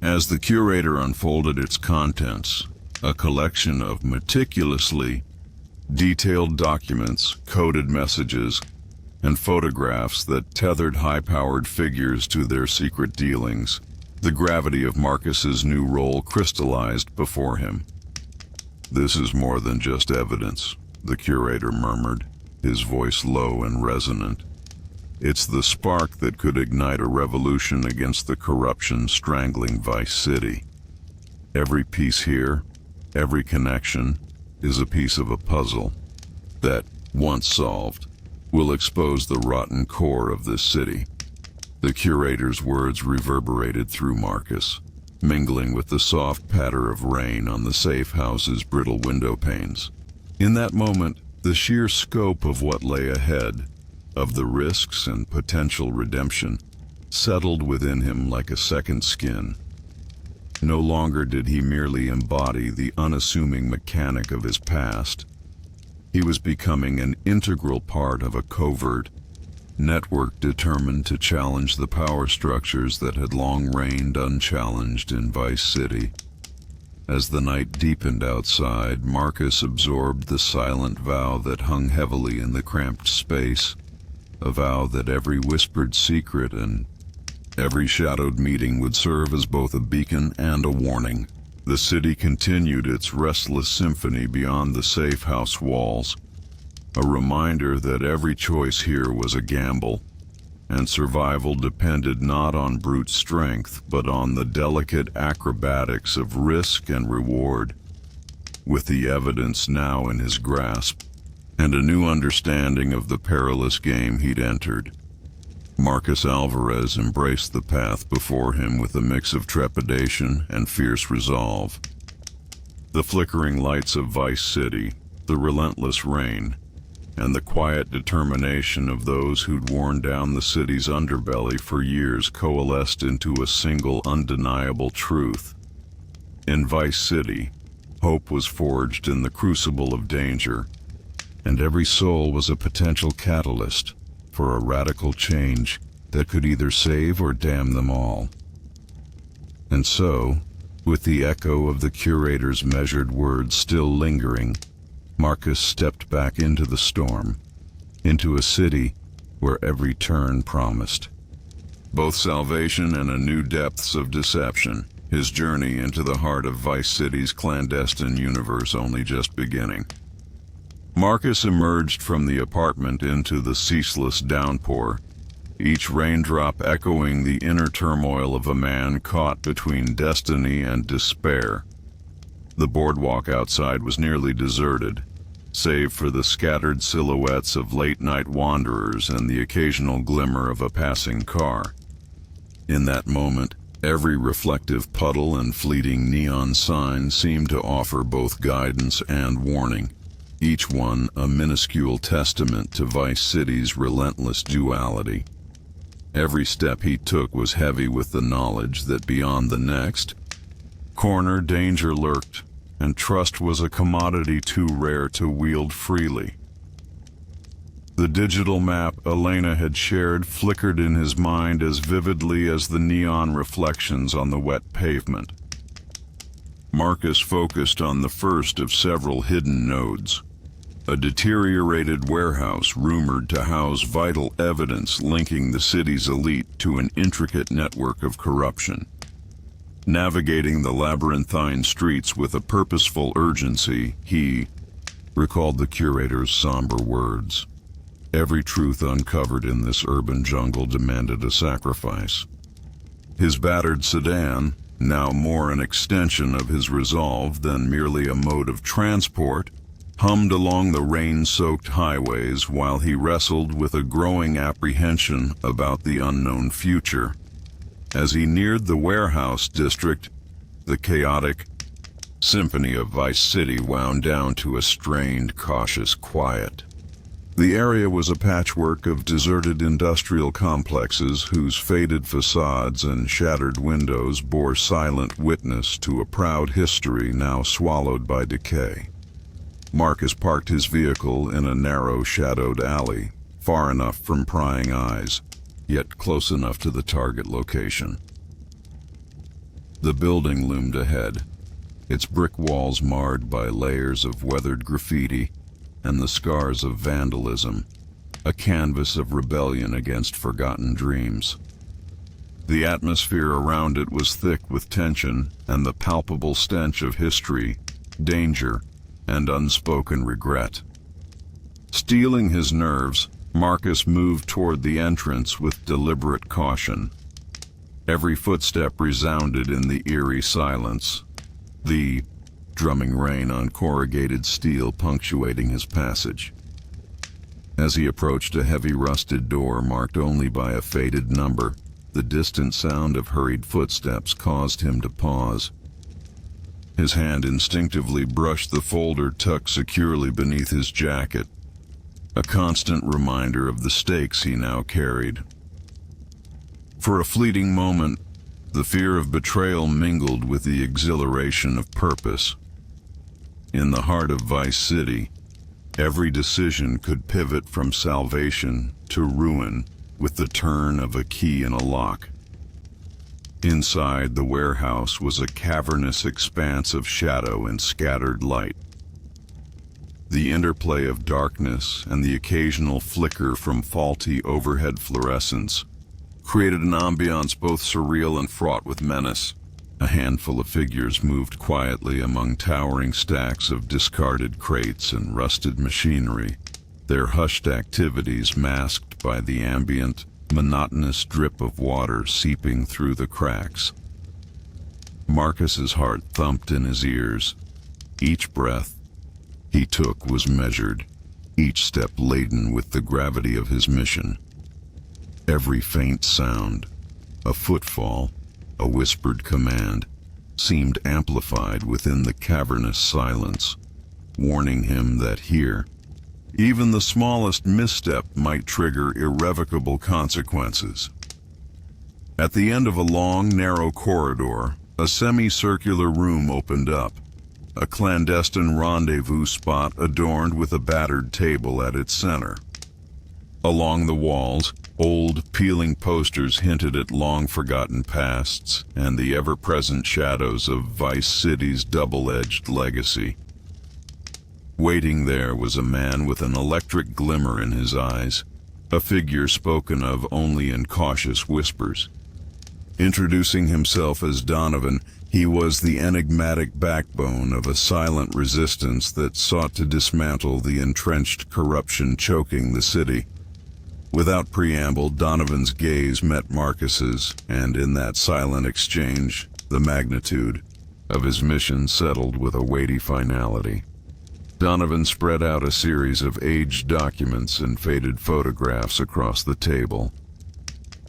As the curator unfolded its contents, a collection of meticulously detailed documents, coded messages, and photographs that tethered high-powered figures to their secret dealings, the gravity of Marcus's new role crystallized before him. "This is more than just evidence," the curator murmured, his voice low and resonant. "It's the spark that could ignite a revolution against the corruption strangling Vice City. Every piece here, every connection, is a piece of a puzzle that, once solved, will expose the rotten core of this city." The curator's words reverberated through Marcus, mingling with the soft patter of rain on the safe house's brittle window panes. In that moment, the sheer scope of what lay ahead, of the risks and potential redemption, settled within him like a second skin. No longer did he merely embody the unassuming mechanic of his past. He was becoming an integral part of a covert network determined to challenge the power structures that had long reigned unchallenged in Vice City. As the night deepened outside, Marcus absorbed the silent vow that hung heavily in the cramped space, a vow that every whispered secret and every shadowed meeting would serve as both a beacon and a warning. The city continued its restless symphony beyond the safe house walls, a reminder that every choice here was a gamble, and survival depended not on brute strength, but on the delicate acrobatics of risk and reward. With the evidence now in his grasp, and a new understanding of the perilous game he'd entered, Marcus Alvarez embraced the path before him with a mix of trepidation and fierce resolve. The flickering lights of Vice City, the relentless rain, and the quiet determination of those who'd worn down the city's underbelly for years coalesced into a single undeniable truth. In Vice City, hope was forged in the crucible of danger, and every soul was a potential catalyst for a radical change that could either save or damn them all. And so, with the echo of the curator's measured words still lingering, Marcus stepped back into the storm, into a city where every turn promised both salvation and a new depths of deception, his journey into the heart of Vice City's clandestine universe only just beginning. Marcus emerged from the apartment into the ceaseless downpour, each raindrop echoing the inner turmoil of a man caught between destiny and despair. The boardwalk outside was nearly deserted, save for the scattered silhouettes of late-night wanderers and the occasional glimmer of a passing car. In that moment, every reflective puddle and fleeting neon sign seemed to offer both guidance and warning, each one a minuscule testament to Vice City's relentless duality. Every step he took was heavy with the knowledge that beyond the next corner danger lurked, and trust was a commodity too rare to wield freely. The digital map Elena had shared flickered in his mind as vividly as the neon reflections on the wet pavement. Marcus focused on the first of several hidden nodes, a deteriorated warehouse rumored to house vital evidence linking the city's elite to an intricate network of corruption. Navigating the labyrinthine streets with a purposeful urgency, he recalled the curator's somber words. Every truth uncovered in this urban jungle demanded a sacrifice. His battered sedan, now more an extension of his resolve than merely a mode of transport, hummed along the rain-soaked highways while he wrestled with a growing apprehension about the unknown future. As he neared the warehouse district, the chaotic symphony of Vice City wound down to a strained, cautious quiet. The area was a patchwork of deserted industrial complexes whose faded facades and shattered windows bore silent witness to a proud history now swallowed by decay. Marcus parked his vehicle in a narrow, shadowed alley, far enough from prying eyes, yet close enough to the target location. The building loomed ahead, its brick walls marred by layers of weathered graffiti and the scars of vandalism, a canvas of rebellion against forgotten dreams. The atmosphere around it was thick with tension and the palpable stench of history, danger, and unspoken regret. Steeling his nerves, Marcus moved toward the entrance with deliberate caution. Every footstep resounded in the eerie silence, the drumming rain on corrugated steel punctuating his passage. As he approached a heavy rusted door marked only by a faded number, the distant sound of hurried footsteps caused him to pause. His hand instinctively brushed the folder tucked securely beneath his jacket, a constant reminder of the stakes he now carried. For a fleeting moment, the fear of betrayal mingled with the exhilaration of purpose. In the heart of Vice City, every decision could pivot from salvation to ruin with the turn of a key in a lock. Inside the warehouse was a cavernous expanse of shadow and scattered light. The interplay of darkness and the occasional flicker from faulty overhead fluorescence created an ambiance both surreal and fraught with menace. A handful of figures moved quietly among towering stacks of discarded crates and rusted machinery, their hushed activities masked by the ambient, monotonous drip of water seeping through the cracks. Marcus's heart thumped in his ears. Each breath he took was measured, each step laden with the gravity of his mission. Every faint sound, a footfall, a whispered command, seemed amplified within the cavernous silence, warning him that here, even the smallest misstep might trigger irrevocable consequences. At the end of a long, narrow corridor, a semicircular room opened up, a clandestine rendezvous spot adorned with a battered table at its center. Along the walls, old, peeling posters hinted at long-forgotten pasts and the ever-present shadows of Vice City's double-edged legacy. Waiting there was a man with an electric glimmer in his eyes, a figure spoken of only in cautious whispers. Introducing himself as Donovan, he was the enigmatic backbone of a silent resistance that sought to dismantle the entrenched corruption choking the city. Without preamble, Donovan's gaze met Marcus's, and in that silent exchange, the magnitude of his mission settled with a weighty finality. Donovan spread out a series of aged documents and faded photographs across the table.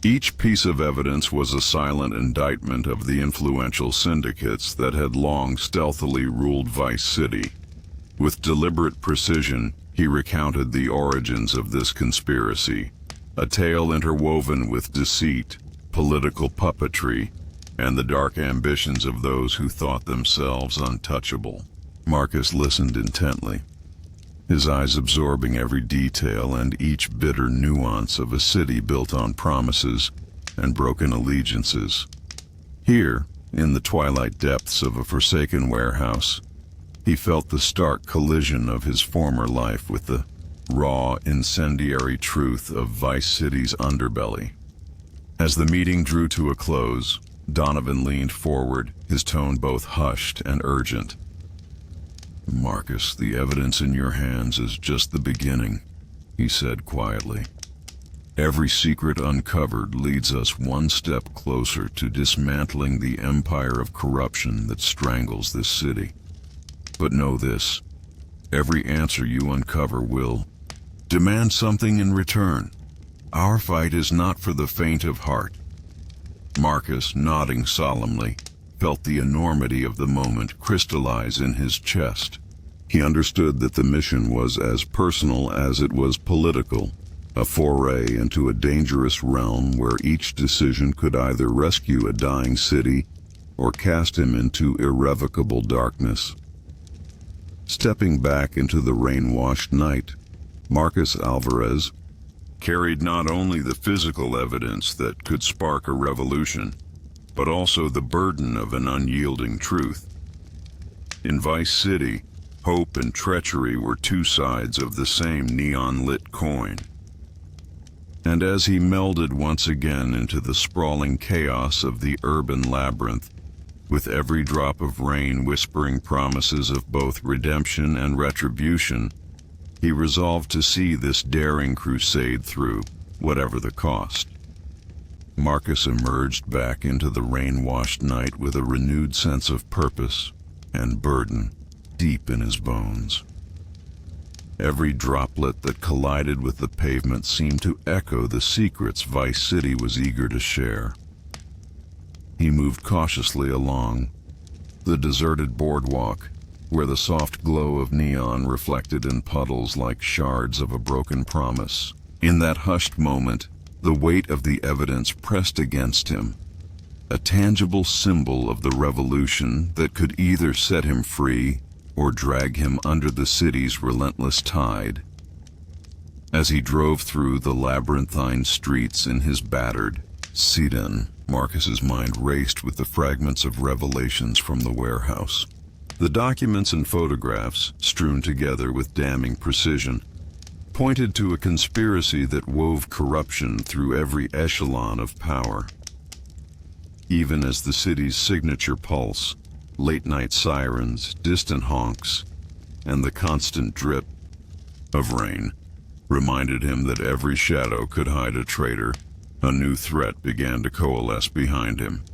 Each piece of evidence was a silent indictment of the influential syndicates that had long stealthily ruled Vice City. With deliberate precision, he recounted the origins of this conspiracy, a tale interwoven with deceit, political puppetry, and the dark ambitions of those who thought themselves untouchable. Marcus listened intently, his eyes absorbing every detail and each bitter nuance of a city built on promises and broken allegiances. Here, in the twilight depths of a forsaken warehouse, he felt the stark collision of his former life with the raw, incendiary truth of Vice City's underbelly. As the meeting drew to a close, Donovan leaned forward, his tone both hushed and urgent. "Marcus, the evidence in your hands is just the beginning," he said quietly. "Every secret uncovered leads us one step closer to dismantling the empire of corruption that strangles this city. But know this, every answer you uncover will demand something in return. Our fight is not for the faint of heart." Marcus, nodding solemnly, felt the enormity of the moment crystallize in his chest. He understood that the mission was as personal as it was political, a foray into a dangerous realm where each decision could either rescue a dying city or cast him into irrevocable darkness. Stepping back into the rain-washed night, Marcus Alvarez carried not only the physical evidence that could spark a revolution, but also the burden of an unyielding truth. In Vice City, hope and treachery were two sides of the same neon-lit coin. And as he melded once again into the sprawling chaos of the urban labyrinth, with every drop of rain whispering promises of both redemption and retribution, he resolved to see this daring crusade through, whatever the cost. Marcus emerged back into the rain-washed night with a renewed sense of purpose and burden deep in his bones. Every droplet that collided with the pavement seemed to echo the secrets Vice City was eager to share. He moved cautiously along the deserted boardwalk, where the soft glow of neon reflected in puddles like shards of a broken promise. In that hushed moment, the weight of the evidence pressed against him, a tangible symbol of the revolution that could either set him free or drag him under the city's relentless tide. As he drove through the labyrinthine streets in his battered sedan, Marcus's mind raced with the fragments of revelations from the warehouse. The documents and photographs, strewn together with damning precision, pointed to a conspiracy that wove corruption through every echelon of power. Even as the city's signature pulse, late-night sirens, distant honks, and the constant drip of rain reminded him that every shadow could hide a traitor, a new threat began to coalesce behind him.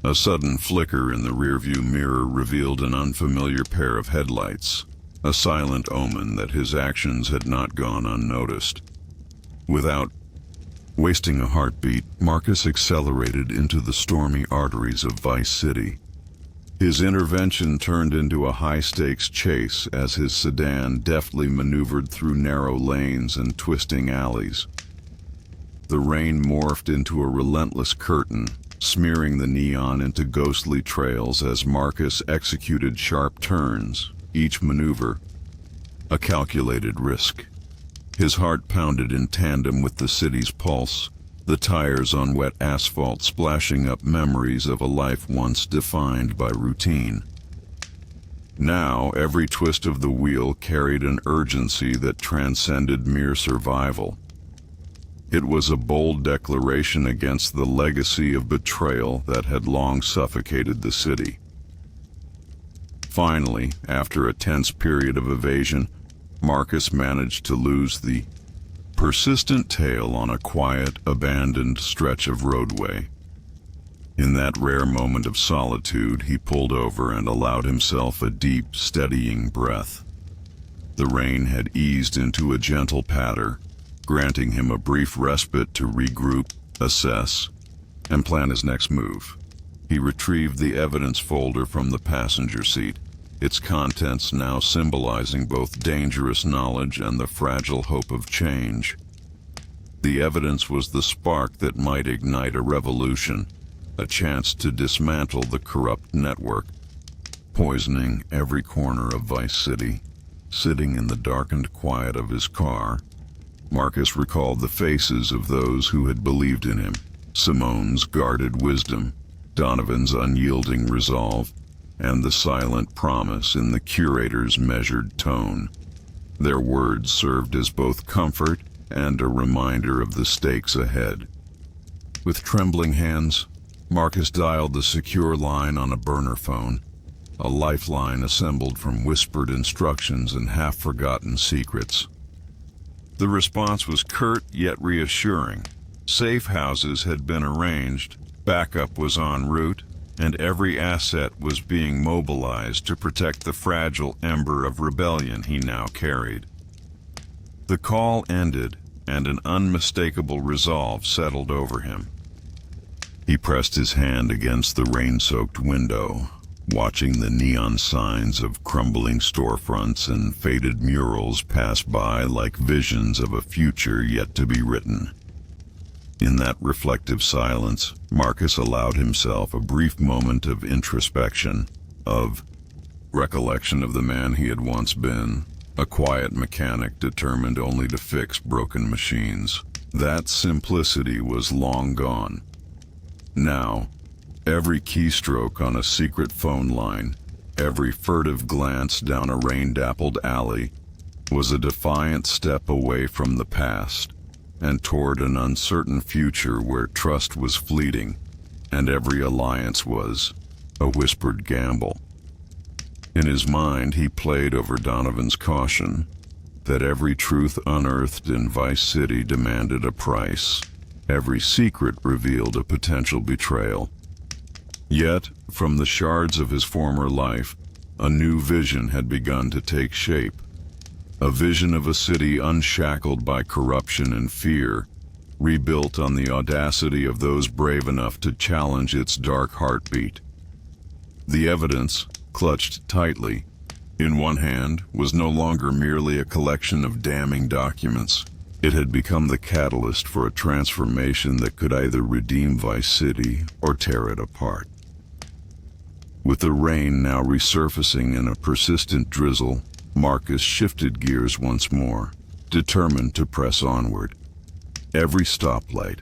A sudden flicker in the rearview mirror revealed an unfamiliar pair of headlights, a silent omen that his actions had not gone unnoticed. Without wasting a heartbeat, Marcus accelerated into the stormy arteries of Vice City. His intervention turned into a high-stakes chase as his sedan deftly maneuvered through narrow lanes and twisting alleys. The rain morphed into a relentless curtain, smearing the neon into ghostly trails as Marcus executed sharp turns, each maneuver a calculated risk. His heart pounded in tandem with the city's pulse, the tires on wet asphalt splashing up memories of a life once defined by routine. Now, every twist of the wheel carried an urgency that transcended mere survival. It was a bold declaration against the legacy of betrayal that had long suffocated the city. Finally, after a tense period of evasion, Marcus managed to lose the persistent tail on a quiet, abandoned stretch of roadway. In that rare moment of solitude, he pulled over and allowed himself a deep, steadying breath. The rain had eased into a gentle patter, granting him a brief respite to regroup, assess, and plan his next move. He retrieved the evidence folder from the passenger seat, its contents now symbolizing both dangerous knowledge and the fragile hope of change. The evidence was the spark that might ignite a revolution, a chance to dismantle the corrupt network, poisoning every corner of Vice City. Sitting in the darkened quiet of his car, Marcus recalled the faces of those who had believed in him, Simone's guarded wisdom, Donovan's unyielding resolve, and the silent promise in the curator's measured tone. Their words served as both comfort and a reminder of the stakes ahead. With trembling hands, Marcus dialed the secure line on a burner phone, a lifeline assembled from whispered instructions and half-forgotten secrets. The response was curt yet reassuring. Safe houses had been arranged, backup was en route, and every asset was being mobilized to protect the fragile ember of rebellion he now carried. The call ended, and an unmistakable resolve settled over him. He pressed his hand against the rain-soaked window, watching the neon signs of crumbling storefronts and faded murals pass by like visions of a future yet to be written. In that reflective silence, Marcus allowed himself a brief moment of introspection, of recollection of the man he had once been, a quiet mechanic determined only to fix broken machines. That simplicity was long gone. Now, Every keystroke on a secret phone line, every furtive glance down a rain-dappled alley was a defiant step away from the past and toward an uncertain future where trust was fleeting and every alliance was a whispered gamble. In his mind, he played over Donovan's caution that every truth unearthed in Vice City demanded a price. Every secret revealed a potential betrayal. Yet, from the shards of his former life, a new vision had begun to take shape. A vision of a city unshackled by corruption and fear, rebuilt on the audacity of those brave enough to challenge its dark heartbeat. The evidence, clutched tightly in one hand, was no longer merely a collection of damning documents. It had become the catalyst for a transformation that could either redeem Vice City or tear it apart. With the rain now resurfacing in a persistent drizzle, Marcus shifted gears once more, determined to press onward. Every stoplight,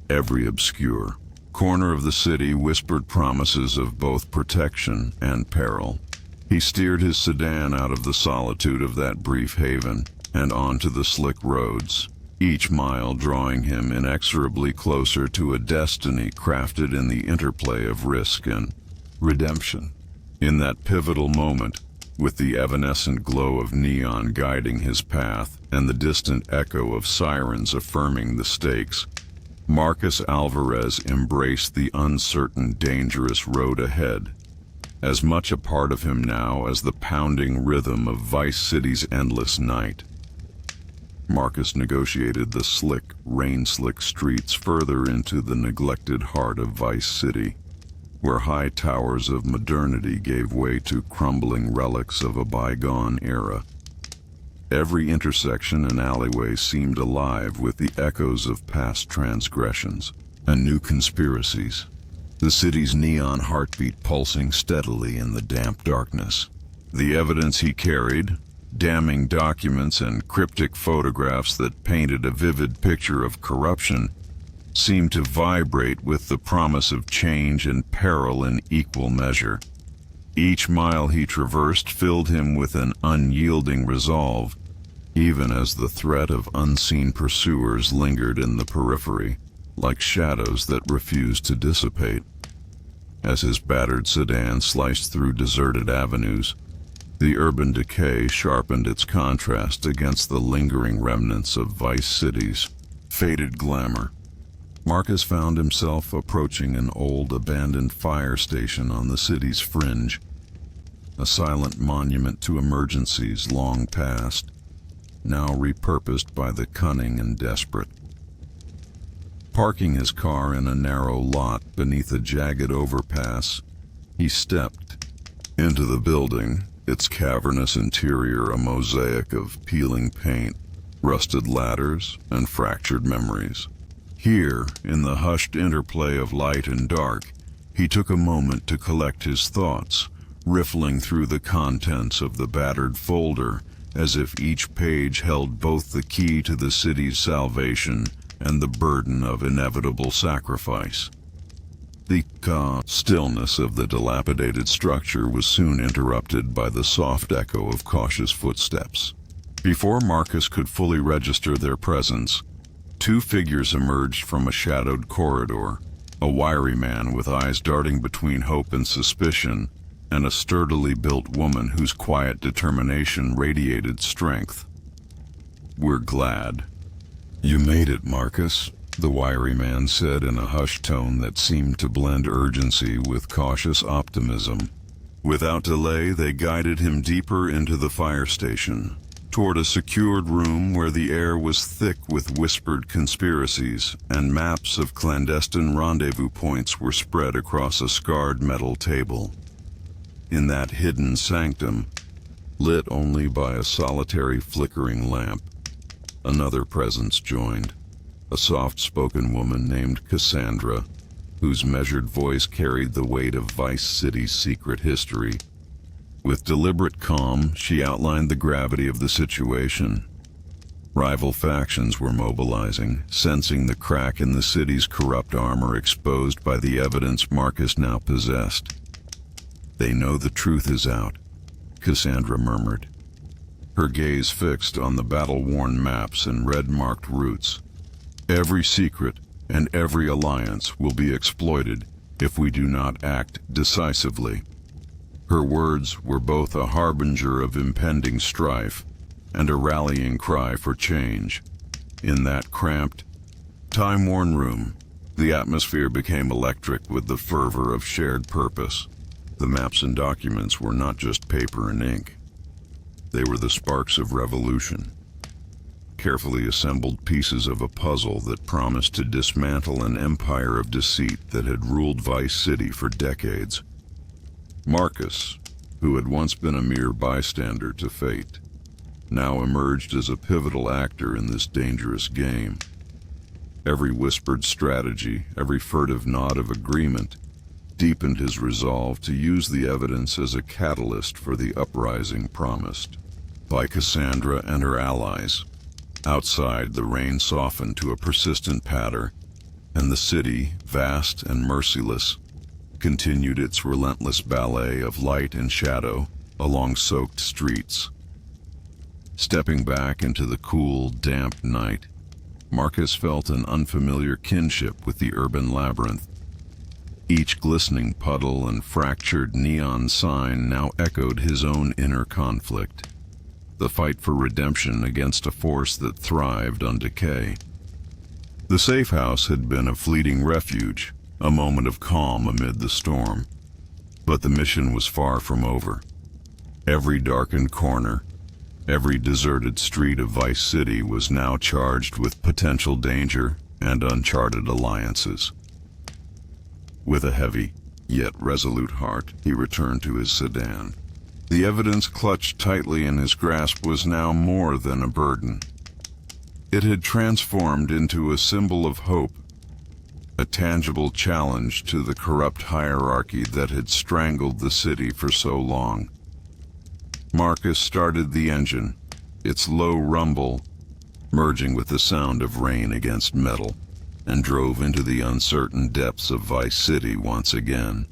every obscure corner of the city whispered promises of both protection and peril. He steered his sedan out of the solitude of that brief haven and onto the slick roads, each mile drawing him inexorably closer to a destiny crafted in the interplay of risk and redemption. In that pivotal moment, with the evanescent glow of neon guiding his path and the distant echo of sirens affirming the stakes, Marcus Alvarez embraced the uncertain, dangerous road ahead, as much a part of him now as the pounding rhythm of Vice City's endless night. Marcus negotiated the slick, rain-slick streets further into the neglected heart of Vice City, where high towers of modernity gave way to crumbling relics of a bygone era. Every intersection and alleyway seemed alive with the echoes of past transgressions and new conspiracies, the city's neon heartbeat pulsing steadily in the damp darkness. The evidence he carried, damning documents and cryptic photographs that painted a vivid picture of corruption, seemed to vibrate with the promise of change and peril in equal measure. Each mile he traversed filled him with an unyielding resolve, even as the threat of unseen pursuers lingered in the periphery, like shadows that refused to dissipate. As his battered sedan sliced through deserted avenues, the urban decay sharpened its contrast against the lingering remnants of Vice City's faded glamour. Marcus found himself approaching an old abandoned fire station on the city's fringe, a silent monument to emergencies long past, now repurposed by the cunning and desperate. Parking his car in a narrow lot beneath a jagged overpass, he stepped into the building, its cavernous interior a mosaic of peeling paint, rusted ladders, and fractured memories. Here, in the hushed interplay of light and dark, he took a moment to collect his thoughts, riffling through the contents of the battered folder as if each page held both the key to the city's salvation and the burden of inevitable sacrifice. The stillness of the dilapidated structure was soon interrupted by the soft echo of cautious footsteps. Before Marcus could fully register their presence, two figures emerged from a shadowed corridor, a wiry man with eyes darting between hope and suspicion, and a sturdily built woman whose quiet determination radiated strength. "We're glad you made it, Marcus," the wiry man said in a hushed tone that seemed to blend urgency with cautious optimism. Without delay, they guided him deeper into the fire station, toward a secured room where the air was thick with whispered conspiracies, and maps of clandestine rendezvous points were spread across a scarred metal table. In that hidden sanctum, lit only by a solitary flickering lamp, another presence joined, a soft-spoken woman named Cassandra, whose measured voice carried the weight of Vice City's secret history. With deliberate calm, she outlined the gravity of the situation. Rival factions were mobilizing, sensing the crack in the city's corrupt armor exposed by the evidence Marcus now possessed. "They know the truth is out," Cassandra murmured, her gaze fixed on the battle-worn maps and red-marked routes. "Every secret and every alliance will be exploited if we do not act decisively." Her words were both a harbinger of impending strife and a rallying cry for change. In that cramped, time-worn room, the atmosphere became electric with the fervor of shared purpose. The maps and documents were not just paper and ink. They were the sparks of revolution, carefully assembled pieces of a puzzle that promised to dismantle an empire of deceit that had ruled Vice City for decades. Marcus, who had once been a mere bystander to fate, now emerged as a pivotal actor in this dangerous game. Every whispered strategy, every furtive nod of agreement, deepened his resolve to use the evidence as a catalyst for the uprising promised by Cassandra and her allies. Outside, the rain softened to a persistent patter, and the city, vast and merciless, continued its relentless ballet of light and shadow along soaked streets. Stepping back into the cool, damp night, Marcus felt an unfamiliar kinship with the urban labyrinth. Each glistening puddle and fractured neon sign now echoed his own inner conflict, the fight for redemption against a force that thrived on decay. The safe house had been a fleeting refuge, a moment of calm amid the storm. But the mission was far from over. Every darkened corner, every deserted street of Vice City was now charged with potential danger and uncharted alliances. With a heavy, yet resolute heart, he returned to his sedan. The evidence clutched tightly in his grasp was now more than a burden. It had transformed into a symbol of hope, a tangible challenge to the corrupt hierarchy that had strangled the city for so long. Marcus started the engine, its low rumble merging with the sound of rain against metal, and drove into the uncertain depths of Vice City once again.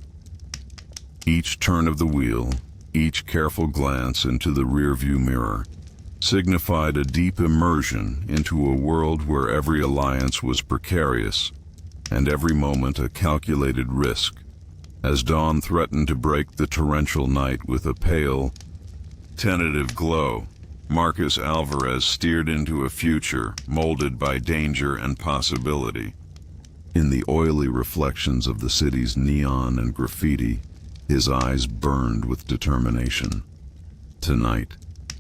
Each turn of the wheel, each careful glance into the rearview mirror, signified a deep immersion into a world where every alliance was precarious and every moment a calculated risk. As dawn threatened to break the torrential night with a pale, tentative glow, Marcus Alvarez steered into a future molded by danger and possibility. In the oily reflections of the city's neon and graffiti, his eyes burned with determination. Tonight,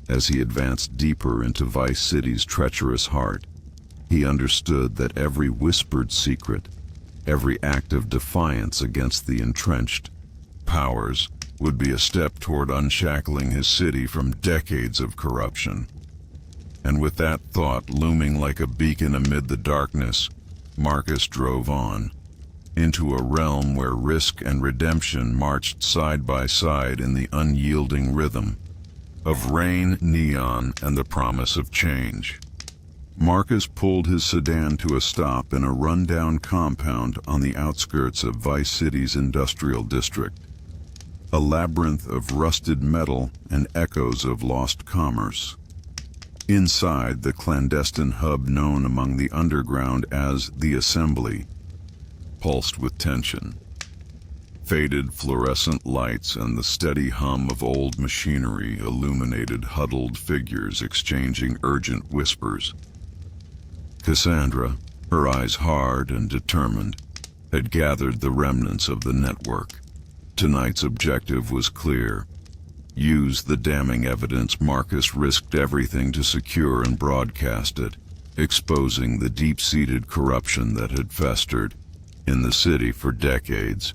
as he advanced deeper into Vice City's treacherous heart, he understood that every whispered secret, every act of defiance against the entrenched powers, would be a step toward unshackling his city from decades of corruption. And with that thought looming like a beacon amid the darkness, Marcus drove on, into a realm where risk and redemption marched side by side in the unyielding rhythm of rain, neon, and the promise of change. Marcus pulled his sedan to a stop in a rundown compound on the outskirts of Vice City's industrial district, a labyrinth of rusted metal and echoes of lost commerce. Inside, the clandestine hub known among the underground as the Assembly pulsed with tension. Faded fluorescent lights and the steady hum of old machinery illuminated huddled figures exchanging urgent whispers. Cassandra, her eyes hard and determined, had gathered the remnants of the network. Tonight's objective was clear. Use the damning evidence Marcus risked everything to secure and broadcast it, exposing the deep-seated corruption that had festered in the city for decades.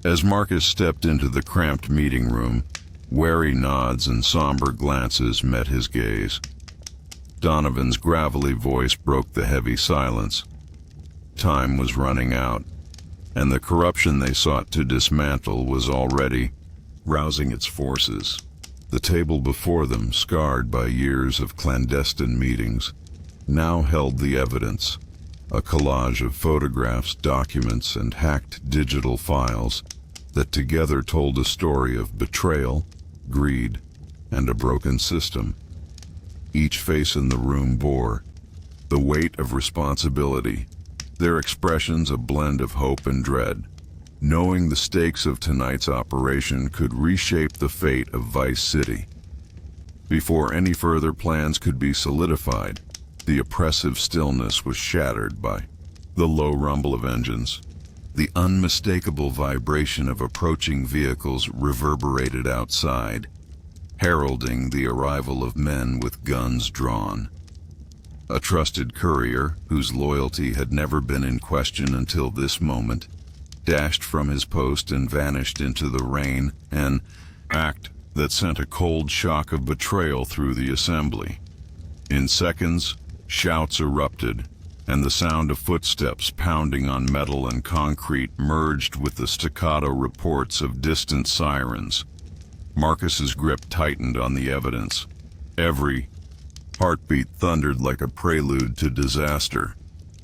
As Marcus stepped into the cramped meeting room, wary nods and somber glances met his gaze. Donovan's gravelly voice broke the heavy silence. Time was running out, and the corruption they sought to dismantle was already rousing its forces. The table before them, scarred by years of clandestine meetings, now held the evidence, a collage of photographs, documents, and hacked digital files that together told a story of betrayal, greed, and a broken system. Each face in the room bore the weight of responsibility, their expressions a blend of hope and dread, knowing the stakes of tonight's operation could reshape the fate of Vice City. Before any further plans could be solidified, the oppressive stillness was shattered by the low rumble of engines. The unmistakable vibration of approaching vehicles reverberated outside, heralding the arrival of men with guns drawn. A trusted courier, whose loyalty had never been in question until this moment, dashed from his post and vanished into the rain, an act that sent a cold shock of betrayal through the assembly. In seconds, shouts erupted, and the sound of footsteps pounding on metal and concrete merged with the staccato reports of distant sirens. Marcus's grip tightened on the evidence. Every heartbeat thundered like a prelude to disaster.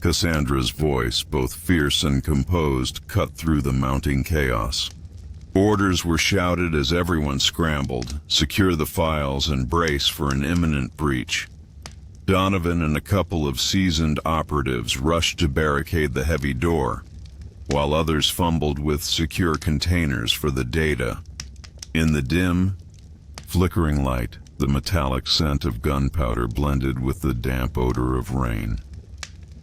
Cassandra's voice, both fierce and composed, cut through the mounting chaos. Orders were shouted as everyone scrambled, secure the files and brace for an imminent breach. Donovan and a couple of seasoned operatives rushed to barricade the heavy door, while others fumbled with secure containers for the data. In the dim, flickering light, the metallic scent of gunpowder blended with the damp odor of rain.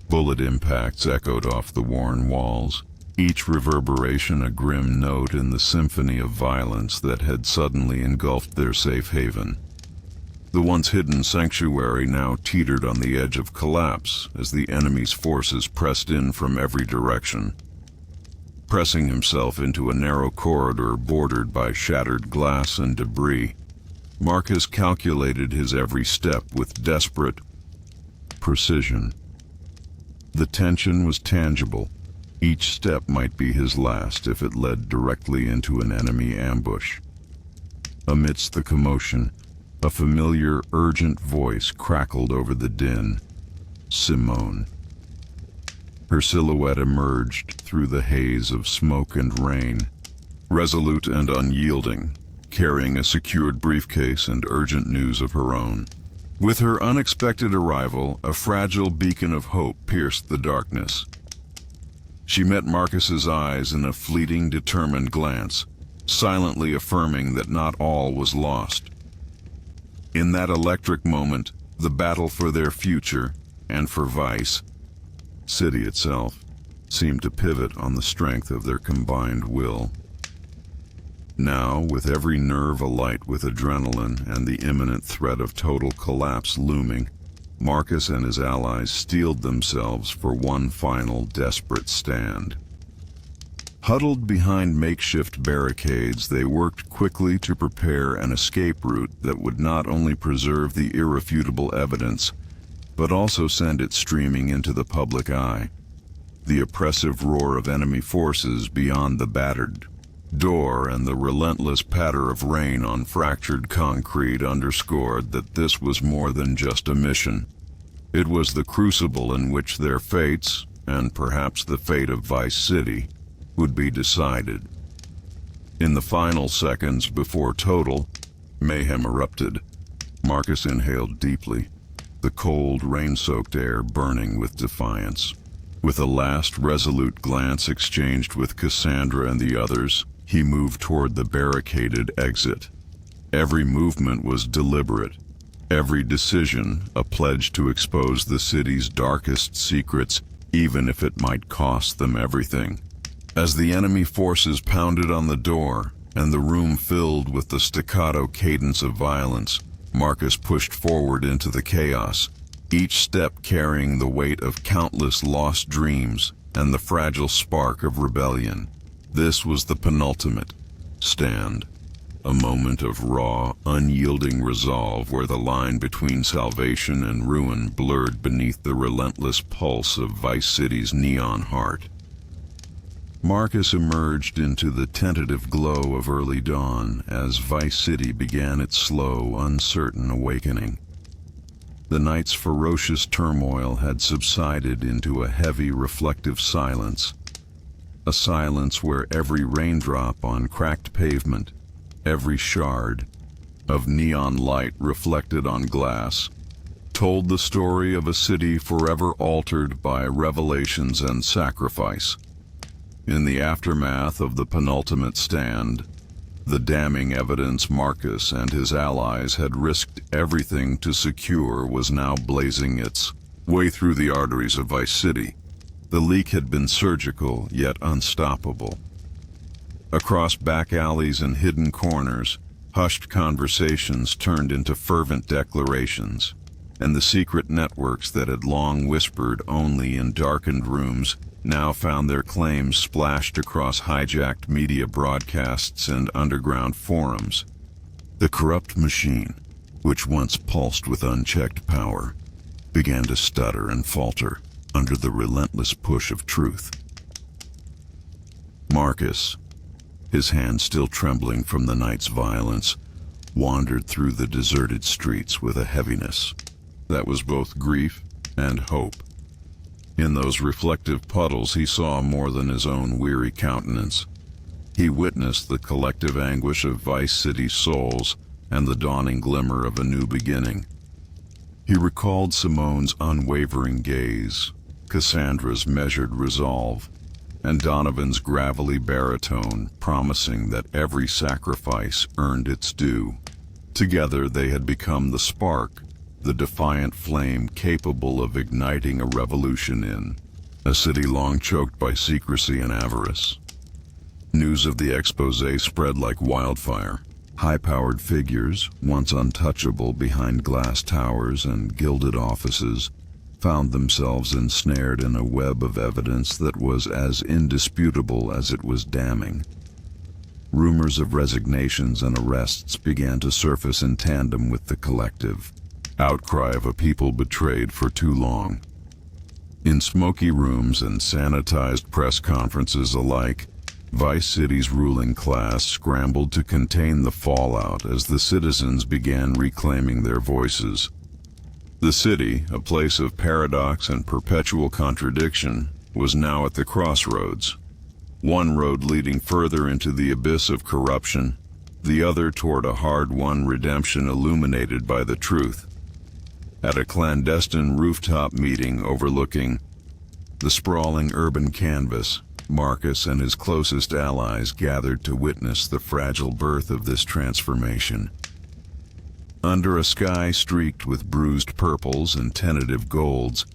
Bullet impacts echoed off the worn walls, each reverberation a grim note in the symphony of violence that had suddenly engulfed their safe haven. The once hidden sanctuary now teetered on the edge of collapse as the enemy's forces pressed in from every direction. Pressing himself into a narrow corridor bordered by shattered glass and debris, Marcus calculated his every step with desperate precision. The tension was tangible. Each step might be his last if it led directly into an enemy ambush. Amidst the commotion, a familiar, urgent voice crackled over the din. Simone. Her silhouette emerged through the haze of smoke and rain, resolute and unyielding, carrying a secured briefcase and urgent news of her own. With her unexpected arrival, a fragile beacon of hope pierced the darkness. She met Marcus's eyes in a fleeting, determined glance, silently affirming that not all was lost. In that electric moment, the battle for their future, and for Vice City itself, seemed to pivot on the strength of their combined will. Now, with every nerve alight with adrenaline and the imminent threat of total collapse looming, Marcus and his allies steeled themselves for one final desperate stand. Huddled behind makeshift barricades, they worked quickly to prepare an escape route that would not only preserve the irrefutable evidence, but also send it streaming into the public eye. The oppressive roar of enemy forces beyond the battered door and the relentless patter of rain on fractured concrete underscored that this was more than just a mission. It was the crucible in which their fates, and perhaps the fate of Vice City, would be decided. In the final seconds before total mayhem erupted, Marcus inhaled deeply, the cold, rain-soaked air burning with defiance. With a last resolute glance exchanged with Cassandra and the others, he moved toward the barricaded exit. Every movement was deliberate, every decision a pledge to expose the city's darkest secrets, even if it might cost them everything. As the enemy forces pounded on the door and the room filled with the staccato cadence of violence, Marcus pushed forward into the chaos, each step carrying the weight of countless lost dreams and the fragile spark of rebellion. This was the penultimate stand, a moment of raw, unyielding resolve where the line between salvation and ruin blurred beneath the relentless pulse of Vice City's neon heart. Marcus emerged into the tentative glow of early dawn as Vice City began its slow, uncertain awakening. The night's ferocious turmoil had subsided into a heavy, reflective silence, a silence where every raindrop on cracked pavement, every shard of neon light reflected on glass, told the story of a city forever altered by revelations and sacrifice. In the aftermath of the penultimate stand, the damning evidence Marcus and his allies had risked everything to secure was now blazing its way through the arteries of Vice City. The leak had been surgical, yet unstoppable. Across back alleys and hidden corners, hushed conversations turned into fervent declarations, and the secret networks that had long whispered only in darkened rooms now found their claims splashed across hijacked media broadcasts and underground forums. The corrupt machine, which once pulsed with unchecked power, began to stutter and falter under the relentless push of truth. Marcus, his hands still trembling from the night's violence, wandered through the deserted streets with a heaviness that was both grief and hope. In those reflective puddles he saw more than his own weary countenance. He witnessed the collective anguish of Vice City's souls and the dawning glimmer of a new beginning. He recalled Simone's unwavering gaze, Cassandra's measured resolve, and Donovan's gravelly baritone promising that every sacrifice earned its due. Together they had become the spark, the defiant flame capable of igniting a revolution in a city long choked by secrecy and avarice. News of the expose spread like wildfire. High-powered figures, once untouchable behind glass towers and gilded offices, found themselves ensnared in a web of evidence that was as indisputable as it was damning. Rumors of resignations and arrests began to surface in tandem with the collective outcry of a people betrayed for too long. In smoky rooms and sanitized press conferences alike, Vice City's ruling class scrambled to contain the fallout as the citizens began reclaiming their voices. The city, a place of paradox and perpetual contradiction, was now at the crossroads. One road leading further into the abyss of corruption, the other toward a hard-won redemption illuminated by the truth. At a clandestine rooftop meeting overlooking the sprawling urban canvas, Marcus and his closest allies gathered to witness the fragile birth of this transformation. Under a sky streaked with bruised purples and tentative golds,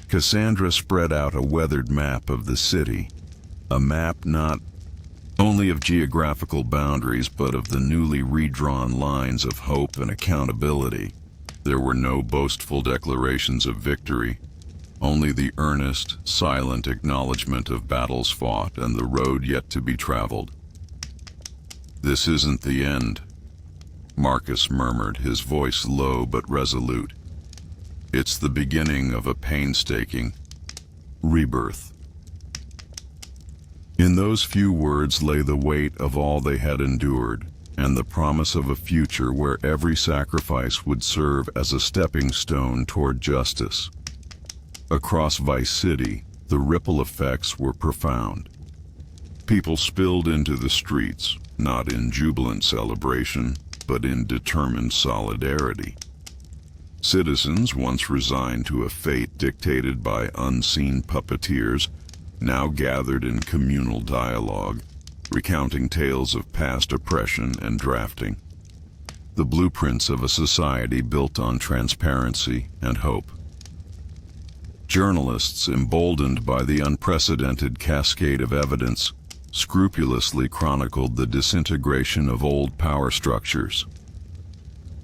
Cassandra spread out a weathered map of the city, a map not only of geographical boundaries but of the newly redrawn lines of hope and accountability. There were no boastful declarations of victory, only the earnest, silent acknowledgement of battles fought and the road yet to be traveled. "This isn't the end," Marcus murmured, his voice low but resolute. "It's the beginning of a painstaking rebirth." In those few words lay the weight of all they had endured, and the promise of a future where every sacrifice would serve as a stepping stone toward justice. Across Vice City, the ripple effects were profound. People spilled into the streets, not in jubilant celebration, but in determined solidarity. Citizens, once resigned to a fate dictated by unseen puppeteers, now gathered in communal dialogue, recounting tales of past oppression and drafting the blueprints of a society built on transparency and hope. Journalists, emboldened by the unprecedented cascade of evidence, scrupulously chronicled the disintegration of old power structures.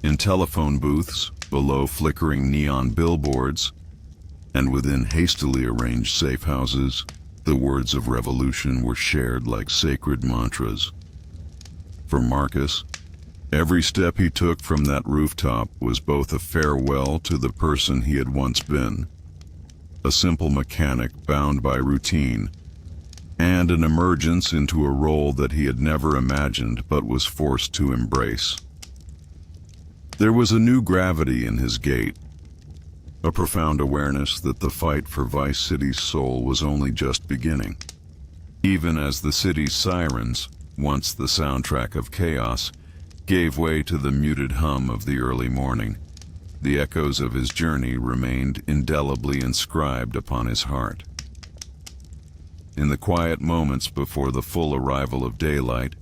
In telephone booths, below flickering neon billboards, and within hastily arranged safehouses, the words of revolution were shared like sacred mantras. For Marcus, every step he took from that rooftop was both a farewell to the person he had once been, a simple mechanic bound by routine, and an emergence into a role that he had never imagined but was forced to embrace. There was a new gravity in his gait, a profound awareness that the fight for Vice City's soul was only just beginning. Even as the city's sirens, once the soundtrack of chaos, gave way to the muted hum of the early morning, the echoes of his journey remained indelibly inscribed upon his heart. In the quiet moments before the full arrival of daylight,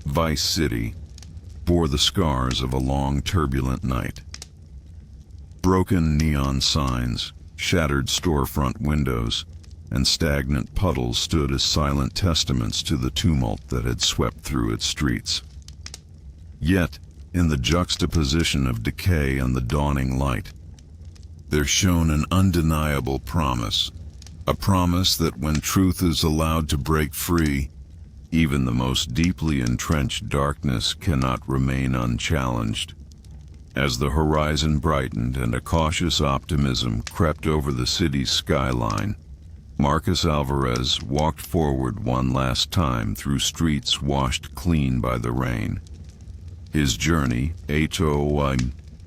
Vice City bore the scars of a long, turbulent night. Broken neon signs, shattered storefront windows, and stagnant puddles stood as silent testaments to the tumult that had swept through its streets. Yet, in the juxtaposition of decay and the dawning light, there shone an undeniable promise, a promise that when truth is allowed to break free, even the most deeply entrenched darkness cannot remain unchallenged. As the horizon brightened and a cautious optimism crept over the city's skyline, Marcus Alvarez walked forward one last time through streets washed clean by the rain. His journey, a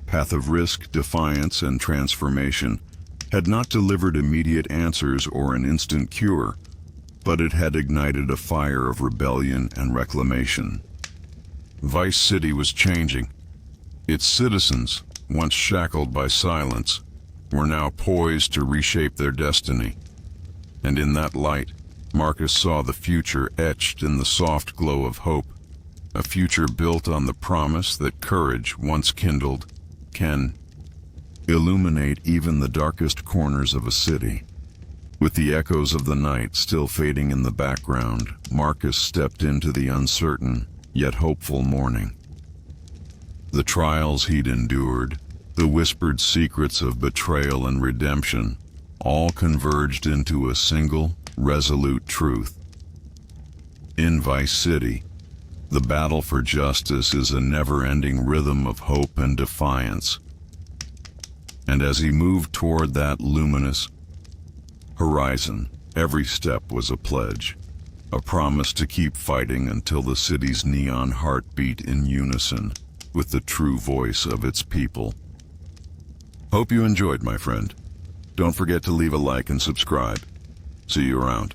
path of risk, defiance, and transformation, had not delivered immediate answers or an instant cure, but it had ignited a fire of rebellion and reclamation. Vice City was changing. Its citizens, once shackled by silence, were now poised to reshape their destiny. And in that light, Marcus saw the future etched in the soft glow of hope, a future built on the promise that courage, once kindled, can illuminate even the darkest corners of a city. With the echoes of the night still fading in the background, Marcus stepped into the uncertain, yet hopeful morning. The trials he'd endured, the whispered secrets of betrayal and redemption, all converged into a single, resolute truth. In Vice City, the battle for justice is a never-ending rhythm of hope and defiance. And as he moved toward that luminous horizon, every step was a pledge, a promise to keep fighting until the city's neon heart beat in unison with the true voice of its people. Hope you enjoyed, my friend. Don't forget to leave a like and subscribe. See you around.